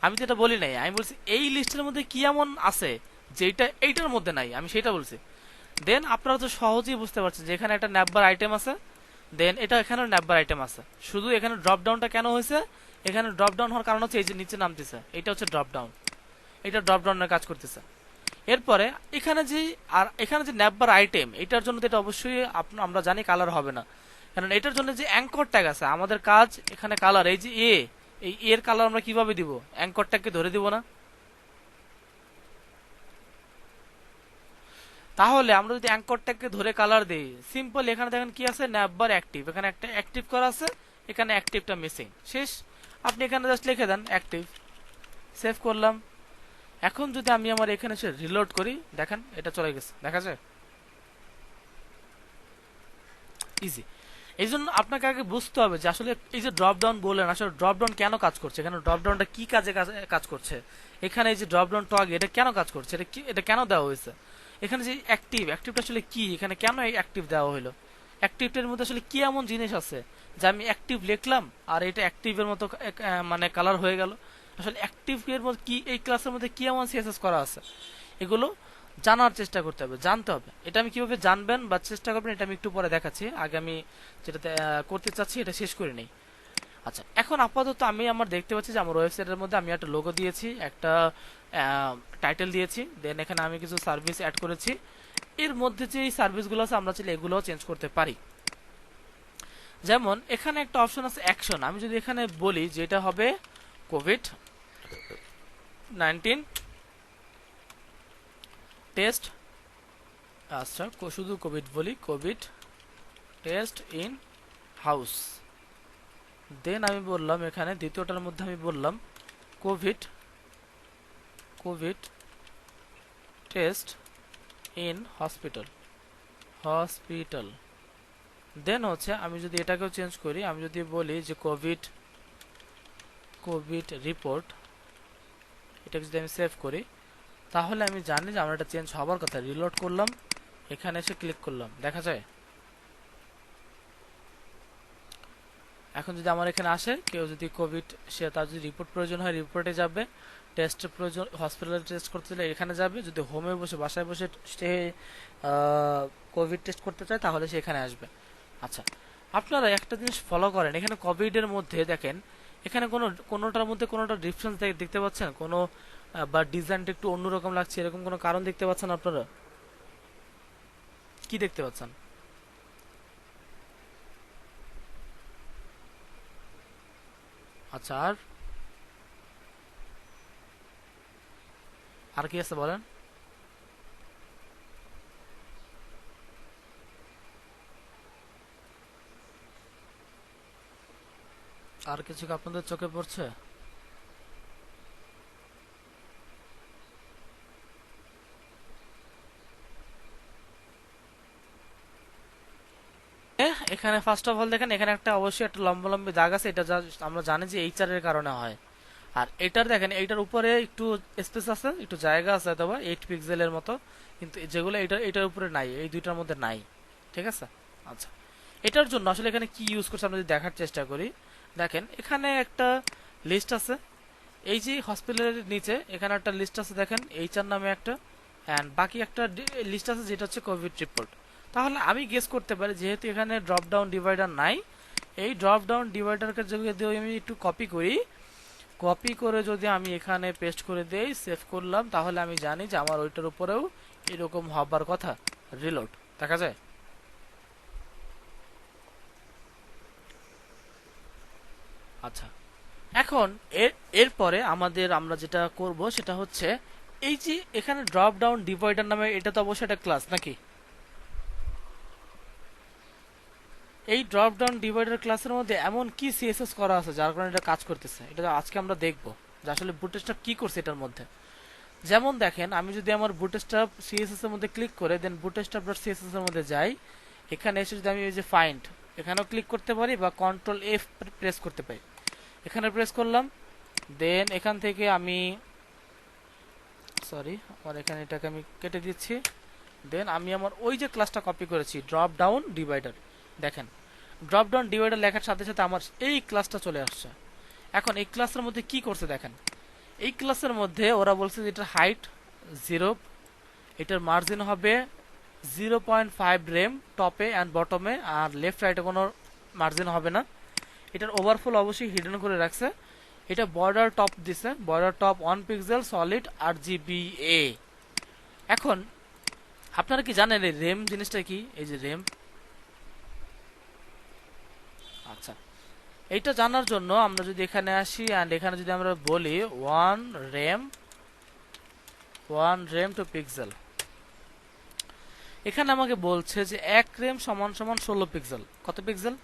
আমি তো এটা বলি নাই, আমি বলছি এই লিস্টের মধ্যে কি এমন আছে যেটা এইটার মধ্যে নাই, আমি সেটা বলছি। দেন আপনারা তো সহজেই বুঝতে পারছেন যে এখানে একটা ন্যাববার আইটেম আছে, দেন এটা এখানে ন্যাববার আইটেম আছে। শুধু এখানে ড্রপ ডাউনটা কেন হয়েছে, এখানে ড্রপ ডাউন হওয়ার কারণ হচ্ছে এই যে নিচে নামতেছে, এটা হচ্ছে ড্রপ ডাউন, এটা ড্রপ ডাউনের কাজ করতেছে। এরপরে এখানে যে ন্যাববার আইটেম, এটার জন্য তো এটা অবশ্যই আমরা জানি কালার হবে না, কারণ এটার জন্য যে অ্যাঙ্কর ট্যাগ আছে, আমাদের কাজ এখানে কালার। এই যে এই এর কালার আমরা কিভাবে দিব, অ্যাঙ্কর ট্যাগকে ধরে দিব না? তাহলে আমরা যদি অ্যাঙ্কর ট্যাগকে ধরে কালার দেই, সিম্পল এখানে দেখেন কি আছে, ন্যাববার অ্যাক্টিভ, এখানে একটা অ্যাক্টিভ করা আছে, এখানে অ্যাক্টিভটা মিসিং, শেষ। আপনি এখানে জাস্ট লিখে দেন অ্যাক্টিভ, সেভ করলাম। এখন যদি আমি আমার এখানে এসে রিলোড করি, দেখেন এটা চলে গেছে, দেখা যায় ইজি। এই জন্য আপনাকে আগে বুঝতে হবে যে আসলে এই যে ড্রপ ডাউন বললেন, আসলে ড্রপ ডাউন কেন কাজ করছে, এখানে ড্রপ ডাউনটা কি কাজে কাজ করছে, এখানে এই যে ড্রপ ডাউন টগ এটা কেন কাজ করছে, এটা কেন দেওয়া হয়েছে, এখানে যে অ্যাক্টিভটা আসলে কি, এখানে কেন এই অ্যাক্টিভ দেওয়া হলো, অ্যাক্টিভটার মধ্যে আসলে কি এমন জিনিস আছে যে আমি অ্যাক্টিভ লিখলাম আর এটা অ্যাক্টিভের মতো মানে কালার হয়ে গেল। আসলে অ্যাক্টিভ এর মধ্যে কি, এই ক্লাসের মধ্যে কি এমন সিএসএস করা আছে, এগুলো জানার চেষ্টা করতে হবে, জানতে হবে। এটা আমি কিভাবে জানবেন বা চেষ্টা করবেন এটা আমি একটু পরে দেখাচ্ছি, আগে আমি যেটা করতে চাচ্ছি এটা শেষ করে নেই। আচ্ছা, এখন আপাতত আমি আমার দেখতে পাচ্ছি যে আমার ওয়েবসাইটের মধ্যে আমি একটা লোগো দিয়েছি, একটা টাইটেল দিয়েছি, দেন এখানে আমি কিছু সার্ভিস অ্যাড করেছি। এর মধ্যে যে সার্ভিসগুলো আছে আমরা চাইলে এগুলোও চেঞ্জ করতে পারি। যেমন এখানে একটা অপশন আছে অ্যাকশন, আমি যদি এখানে বলি যে এটা হবে কোভিড-19 টেস্ট, আচ্ছা শুধু কোভিড বলি, covid test in house, then আমি বললাম এখানে দ্বিতীয়টার মধ্যে আমি বললাম covid covid test in hospital, then হচ্ছে আমি যদি এটাকেও চেঞ্জ করি, আমি যদি বলি যে কোভিড রিপোর্ট, এটাকে যদি আমি সেভ করি, তাহলে আমি জানি যে আমার এটা চেঞ্জ হবার কথা। রিলোড করলাম, এখানে এসে ক্লিক করলাম, দেখা যায়। এখন যদি আমার এখানে আসে কেউ যদি কোভিড, সে তার যদি রিপোর্ট প্রয়োজন হয় রিপোর্টে যাবে, টেস্টের প্রয়োজন হসপিটালে টেস্ট করতে চাইলে এখানে যাবে, যদি হোমে বসে বাসায় বসে সে কোভিড টেস্ট করতে চায় তাহলে সে এখানে আসবে। আচ্ছা, আপনারা একটা জিনিস ফলো করেন, এখানে কোভিডের মধ্যে দেখেন এখানে কোনোটার মধ্যে কোনোটা ডিফারেন্স দেখতে পাচ্ছেন, কোনো বা ডিজাইনটা একটু অন্যরকম লাগছে, এরকম কোনো কারণ দেখতে পাচ্ছেন আপনারা? কি দেখতে পাচ্ছেন? আচ্ছা, আর কি আছে বলেন? আর কিছু কি আপনাদের চোখে পড়ছে? এখানে ফার্স্ট অফ অল দেখেন এখানে একটা অবশ্যই একটা লম্বা লম্বি দাগ আছে, এটা আমরা জানি যে এইচআর এর কারণে হয়। আর এটার দেখেন এইটার উপরে একটু স্পেস আছে, একটু জায়গা আছে অথবা 8 পিক্সেলের মতো, কিন্তু যেগুলো এটার উপরে নাই, এই দুইটার মধ্যে নাই। ঠিক আছে? আচ্ছা, এটার জন্য আসলে এখানে কি ইউজ করছে আমরা যদি দেখার চেষ্টা করি, দেখেন এখানে একটা লিস্ট আছে, এই যে হসপিটালের নিচে এখানে একটা লিস্ট আছে, দেখেন এইচআর নামে একটা, এন্ড বাকি একটা লিস্ট আছে যেটা হচ্ছে কোভিড রিপোর্ট। তাহলে আমি গেস করতে পারি যেহেতু এখানে ড্রপ ডাউন ডিভাইডার নাই, এই ড্রপ ডাউন ডিভাইডারকে যদি আমি একটু কপি করি, কপি করে যদি আমি এখানে পেস্ট করে দেই, সেভ করলাম, তাহলে আমি জানি যে আমার ওইটার উপরেও এরকম হবার কথা। রিলোড, দেখা যায়। আচ্ছা, এখন এরপরে আমরা যেটা করব সেটা হচ্ছে এই যে এখানে ড্রপ ডাউন ডিভাইডার নামে, এটা তো অবশ্যই একটা ক্লাস নাকি? এই ড্রপ ডাউন ডিভাইডার ক্লাসের মধ্যে এমন কি সিএসএস করা আছে যার কারণে এটা কাজ করতেছে, এটা আজকে আমরা দেখব যে আসলে বুটস্ট্র্যাপ কি করছে এটার মধ্যে। যেমন দেখেন আমি যদি আমার বুটস্ট্র্যাপ সিএসএস এর মধ্যে ক্লিক করে দেন bootstrap.css এর মধ্যে যাই, এখানে এসে যদি আমি এই যে ফাইন্ড, এখানেও ক্লিক করতে পারি বা কন্ট্রোল এফ প্রেস করতে পারি, এখানে প্রেস করলাম, দেন এখান থেকে আমি সরি আমার এখানে এটাকে আমি কেটে দিচ্ছি, দেন আমি আমার ওই যে ক্লাসটা কপি করেছি ড্রপ ডাউন ডিভাইডার, দেখেন ড্রপ ডাউন ডিভাইডার লেখার সাথে সাথে আমার এই ক্লাসটা চলে আসছে। এখন এই ক্লাসের মধ্যে কি করছে দেখেন, এই ক্লাসের মধ্যে ওরা বলছে যে এটার হাইট 0, এটার মার্জিন হবে 0.5 রেম টপে অ্যান্ড বটমে, আর লেফট রাইটে কোনো মার্জিন হবে না। এটার ওভারফ্লো অবশ্যই হিডেন করে রাখছে। এটা বর্ডার টপ দিছে, border top 1 pixel solid RGBA। এখন আপনারা কি জানেন এই রেম জিনিসটা কি? এই যে রেম, আচ্ছা এইটা জানার জন্য আমরা যদি এখানে আসি অ্যান্ড এখানে যদি আমরা বলি 1 রেম টু পিক্সেল, এখানে আমাকে বলছে যে 1 রেম সমান সমান 16 পিক্সেল। কত পিক্সেল?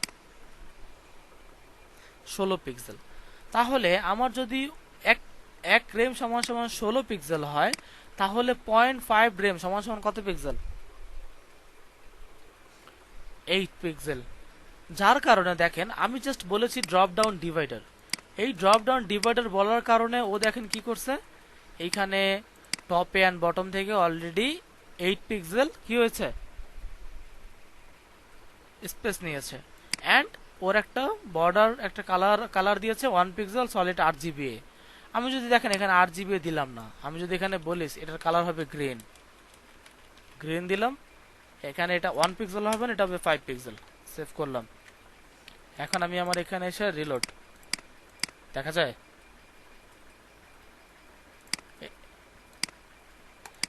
16 পিক্সেল। তাহলে আমার যদি এক রেম সমান সমান 16 পিক্সেল হয়, তাহলে 0.5 রেম সমান সমান কত পিক্সেল? 8 পিক্সেল। যার কারণে দেখেন আমি জাস্ট বলেছি ড্রপ ডাউন ডিভাইডার, এই ড্রপ ডাউন ডিভাইডার বলার কারণে ও দেখেন কি করছে, এইখানে টপে অ্যান্ড বটম থেকে অলরেডি 8 পিক্সেল কি হয়েছে, স্পেস নিয়েছে, অ্যান্ড ওর একটা বর্ডার একটা কালার দিয়েছে 1 পিক্সেল সলিড RGBA। আমি যদি দেখেন এখানে RGBA দিলাম না, আমি যদি এখানে বলিস এটার কালার হবে গ্রিন দিলাম, এখানে এটা 1 পিক্সেল হবে না, এটা হবে 5 পিক্সেল। সেভ করলাম, এখন আমি আমার এখানে এসে রিলোড, দেখা যায়,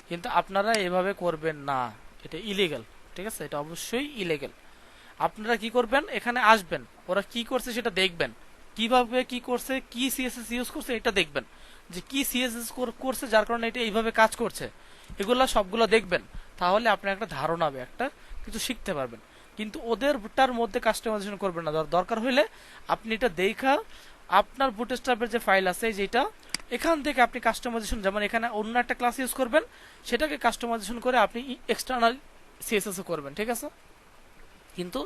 কিন্তু আপনারা এভাবে করবেন না, এটা ইলিগাল। ঠিক আছে, এটা অবশ্যই ইলিগাল। আপনারা কি করবেন, এখানে আসবেন, ওরা কি করছে সেটা দেখবেন, কিভাবে কি করছে, কি সিএসএস ইউজ করছে এটা দেখবেন, যে কি সিএসএস করছে যার কারণে এটা এইভাবে কাজ করছে, এগুলা সবগুলো দেখবেন। তাহলে আপনার একটা ধারণা হবে, একটা কিছু শিখতে পারবেন। কিন্তু ওদেরটার মধ্যে কাস্টমাইজেশন করবেন না। দরকার হইলে আপনি এটা দেখা আপনার বুটস্ট্র্যাপের যে ফাইল আছে যেটা, এখান থেকে আপনি কাস্টমাইজেশন, যেমন এখানে অন্য একটা ক্লাস ইউজ করবেন, সেটাকে কাস্টমাইজেশন করে আপনি এক্সটার্নাল সিএসএস করবেন। ঠিক আছে, কিন্তু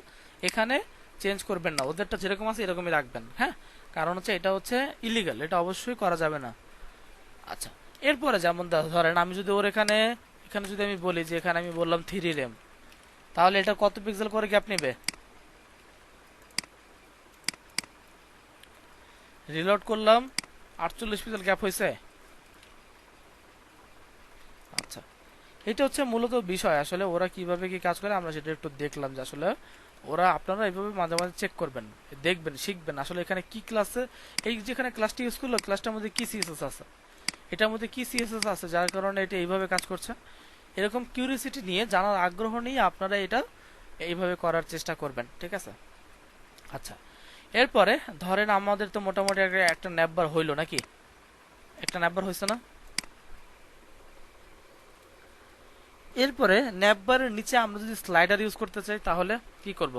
এখানে চেঞ্জ করবেন না, ওদেরটা যেরকম আছে এরকমই রাখবেন। হ্যাঁ, কারণ হচ্ছে এটা হচ্ছে ইলিগাল, এটা অবশ্যই করা যাবে না। আচ্ছা, এরপরে যেমন ধরেন আমি যদি ওর এখানে এখানে যদি আমি বলি যে এখানে আমি বললাম 3 RAM, তাহলে এটা কত পিক্সেল করে গ্যাপ নেবে? রিলোড করলাম, 48 পিক্সেল গ্যাপ হয়েছে। আচ্ছা, এটা হচ্ছে মূলত বিষয়। আসলে ওরা কিভাবে কি কাজ করে আমরা সেটা একটু দেখলাম, যে আসলে ওরা, আপনারা এইভাবে মাঝে মাঝে চেক করবেন, দেখবেন, শিখবেন আসলে এখানে কি ক্লাসে, এই যেখানে ক্লাসটি ইউজ করলো ক্লাসটার মধ্যে কি সিএসএস আছে, এটার মধ্যে কি সিএসএস আছে যার কারণে এটা এইভাবে কাজ করছে। এরকম কিউরিওসিটি নিয়ে, জানার আগ্রহ নিয়ে আপনারা এটা এইভাবে করার চেষ্টা করবেন। ঠিক আছে, আচ্ছা, এরপরে ধরেন আমাদের তো মোটামুটি একটা ন্যাববার হইলো নাকি, একটা ন্যাববার হয়েছে না? এরপরে ন্যাববারের নিচে আমরা যদি স্লাইডার ইউজ করতে চাই তাহলে কি করব?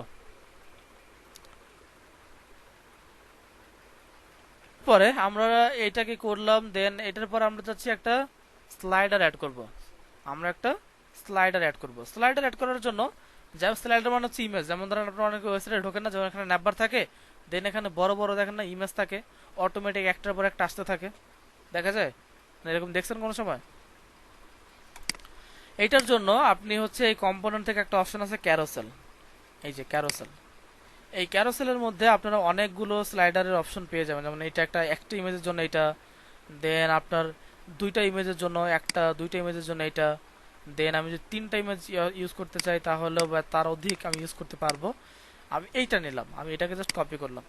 পরে আমরা এটাকে করলাম, দেন এটার পর আমরা চাচ্ছি একটা স্লাইডার অ্যাড করব। আমরা একটা স্লাইডার অ্যাড করব। স্লাইডার অ্যাড করার জন্য, যা স্লাইডার মানে হচ্ছে ইমেজ, যেমন ধরেন আপনারা অনেক ওয়েবসাইটে ঢোকেন না, যেমন এখানে ন্যাববার থাকে, দেন এখানে বড় বড় দেখেন না ইমেজ থাকে, অটোমেটিক একটার পর একটা আসতে থাকে, দেখা যায় না? এরকম দেখছেন কোনো সময়? এইটার জন্য আপনি হচ্ছে এই কম্পোনেন্ট থেকে একটা অপশন আছে ক্যারোসেল, এই যে ক্যারোসেল, এই ক্যারোসেলের মধ্যে আপনারা অনেকগুলো স্লাইডারের অপশন পেয়ে যাবেন। যেমন এটা একটা ইমেজের জন্য এটা, দেন আপনার দুইটা ইমেজের জন্য একটা, দুইটা ইমেজের জন্য এটা, দেন আমি যদি 3টা ইমেজ ইউজ করতে চাই তাহলে বা তার অধিক আমি ইউজ করতে পারবো। আমি এইটা নিলাম, আমি এটাকে জাস্ট কপি করলাম।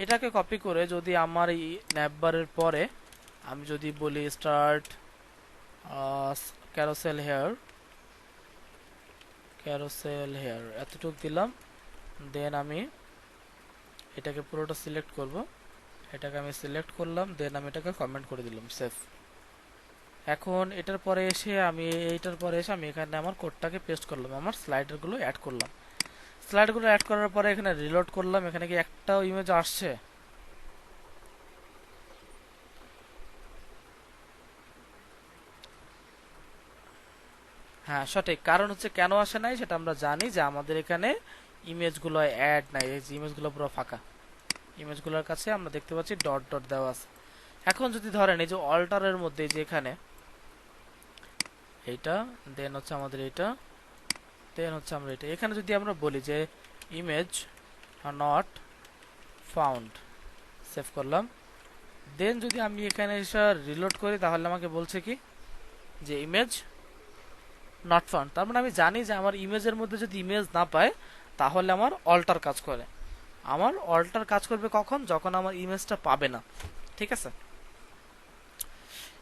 এটাকে কপি করে যদি আমার এই ন্যাববারের পরে আমি যদি বলি start carousel here, carousel here এতটুকু দিলাম, দেন আমি এটাকে পুরোটা সিলেক্ট করব, এটাকে আমি সিলেক্ট করলাম, দেন আমি এটাকে কমেন্ট করে দিলাম, সেভ। এখন এটার পরে এসে আমি এখানে আমার কোডটাকে পেস্ট করলাম, আমার স্লাইডারগুলো অ্যাড করলাম। স্লাইডারগুলো অ্যাড করার পরে এখানে রিলোড করলাম, এখানে কি একটাও ইমেজ আসছে? হ্যাঁ সঠিক, কারণ হচ্ছে কেন আসে নাই সেটা আমরা জানি, যে আমাদের এখানে ইমেজগুলো অ্যাড নাই, এই যে ইমেজগুলো পুরো ফাঁকা, ইমেজগুলোর কাছে আমরা দেখতে পাচ্ছি ডট ডট দেওয়া আছে। এখন যদি ধরেন এই যে অল্টারের মধ্যে যে এখানে এইটা, দেন হচ্ছে আমাদের এটা, দেন হচ্ছে আমরা এটা, এখানে যদি আমরা বলি যে ইমেজ নট ফাউন্ড, সেভ করলাম, দেন যদি আমি এখানে এসে রিলোড করি তাহলে আমাকে বলছে কি যে ইমেজ নট ফাউন্ড। তার মানে আমি জানি যে আমার ইমেজের মধ্যে যদি ইমেজ না পায় তাহলে আমার অল্টার কাজ করে। আমার অল্টার কাজ করবে কখন? যখন আমার ইমেজটা পাবে না। ঠিক আছে,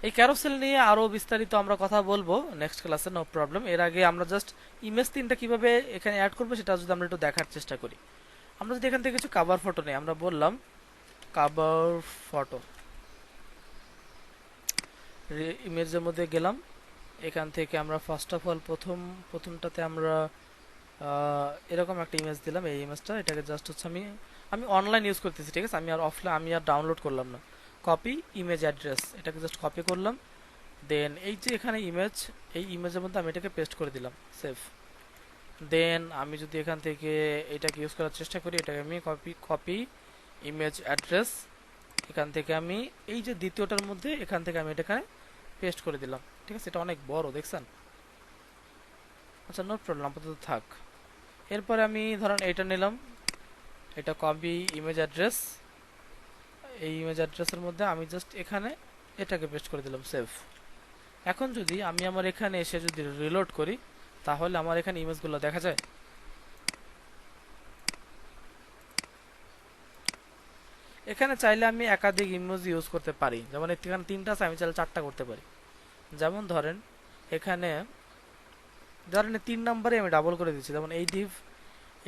এই ক্যারোসেল নিয়ে আরো বিস্তারিত আমরা কথা বলবো নেক্সট ক্লাসে, নো প্রবলেম। এর আগে আমরা জাস্ট ইমেজ 3টা কিভাবে এখানে অ্যাড করবো সেটা যদি আমরা একটু দেখার চেষ্টা করি। আমরা যদি এখান থেকে কিছু কাভার ফটো নেই, আমরা বললাম কাভার ফটো, ইমেজের মধ্যে গেলাম, এখান থেকে আমরা ফার্স্ট অফ অল প্রথমটাতে আমরা এরকম একটা ইমেজ দিলাম। এই ইমেজটা, এটাকে জাস্ট হচ্ছে আমি অনলাইন ইউজ করতেছি, ঠিক আছে, আমি আর অফলাইন, আমি আর ডাউনলোড করলাম না। কপি ইমেজ অ্যাড্রেস, এটাকে জাস্ট কপি করলাম, দেন এই যে এখানে ইমেজ, এই ইমেজের মধ্যে আমি এটাকে পেস্ট করে দিলাম, সেভ। দেন আমি যদি এখান থেকে এটাকে ইউজ করার চেষ্টা করি, এটাকে আমি কপি ইমেজ অ্যাড্রেস, এখান থেকে আমি এই যে দ্বিতীয়টার মধ্যে এখান থেকে আমি এটাকে পেস্ট করে দিলাম। ঠিক আছে, এটা অনেক বড় দেখছেন। আচ্ছা নো প্রবলেম, আপাতত থাক। এরপরে আমি ধরেন এটা নিলাম, এটা কপি ইমেজ অ্যাড্রেস, এই ইমেজ অ্যাড্রেসের মধ্যে আমি জাস্ট এখানে এটাকে পেস্ট করে দিলাম, সেভ। এখন যদি আমি আমার এখানে এসে যদি রিলোড করি তাহলে আমার এখানে ইমেজগুলো দেখা যায়। এখানে চাইলে আমি একাধিক ইমোজি ইউজ করতে পারি, যেমন এখানে 3টা আছে, আমি চাইলে 4টা করতে পারি। যেমন ধরেন এখানে 3 নম্বরে আমি ডাবল করে দিচ্ছি, যেমন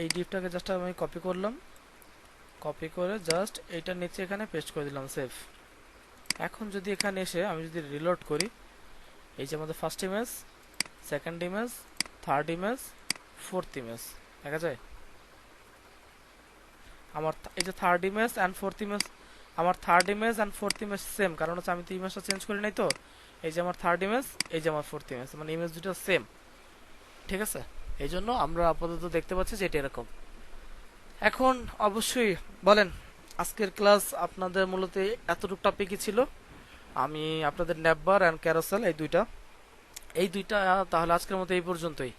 এই ডিভটাকে জাস্ট আমি কপি করলাম, কপি করে জাস্ট এইটার নিচে এখানে পেস্ট করে দিলাম, সেভ। এখন যদি এখানে এসে আমি যদি রিলোড করি, এই যে আমাদের first image, second image, third image, fourth image দেখা যায়। আমার এই যে third image and fourth image, আমার third image and fourth image same, কারণ হচ্ছে আমি তো ইমেজটা চেঞ্জ করি নাই। তো এই যে আমার থার্ড ইমেজ, এই যে আমার ফোর্থ ইমেজ, মানে ইমেজ দুটো সেম, ঠিক আছে। এই জন্য আমরা আপাতত দেখতে পাচ্ছি যে এটা এরকম। এখন অবশ্যই বলেন, আজকের ক্লাস আপনাদের মূলত এতটুকু টপিকই ছিল। আমি আপনাদের নেপবার অ্যান্ড ক্যারোসেল এই দুইটা তাহলে আজকের মতো এই পর্যন্তই।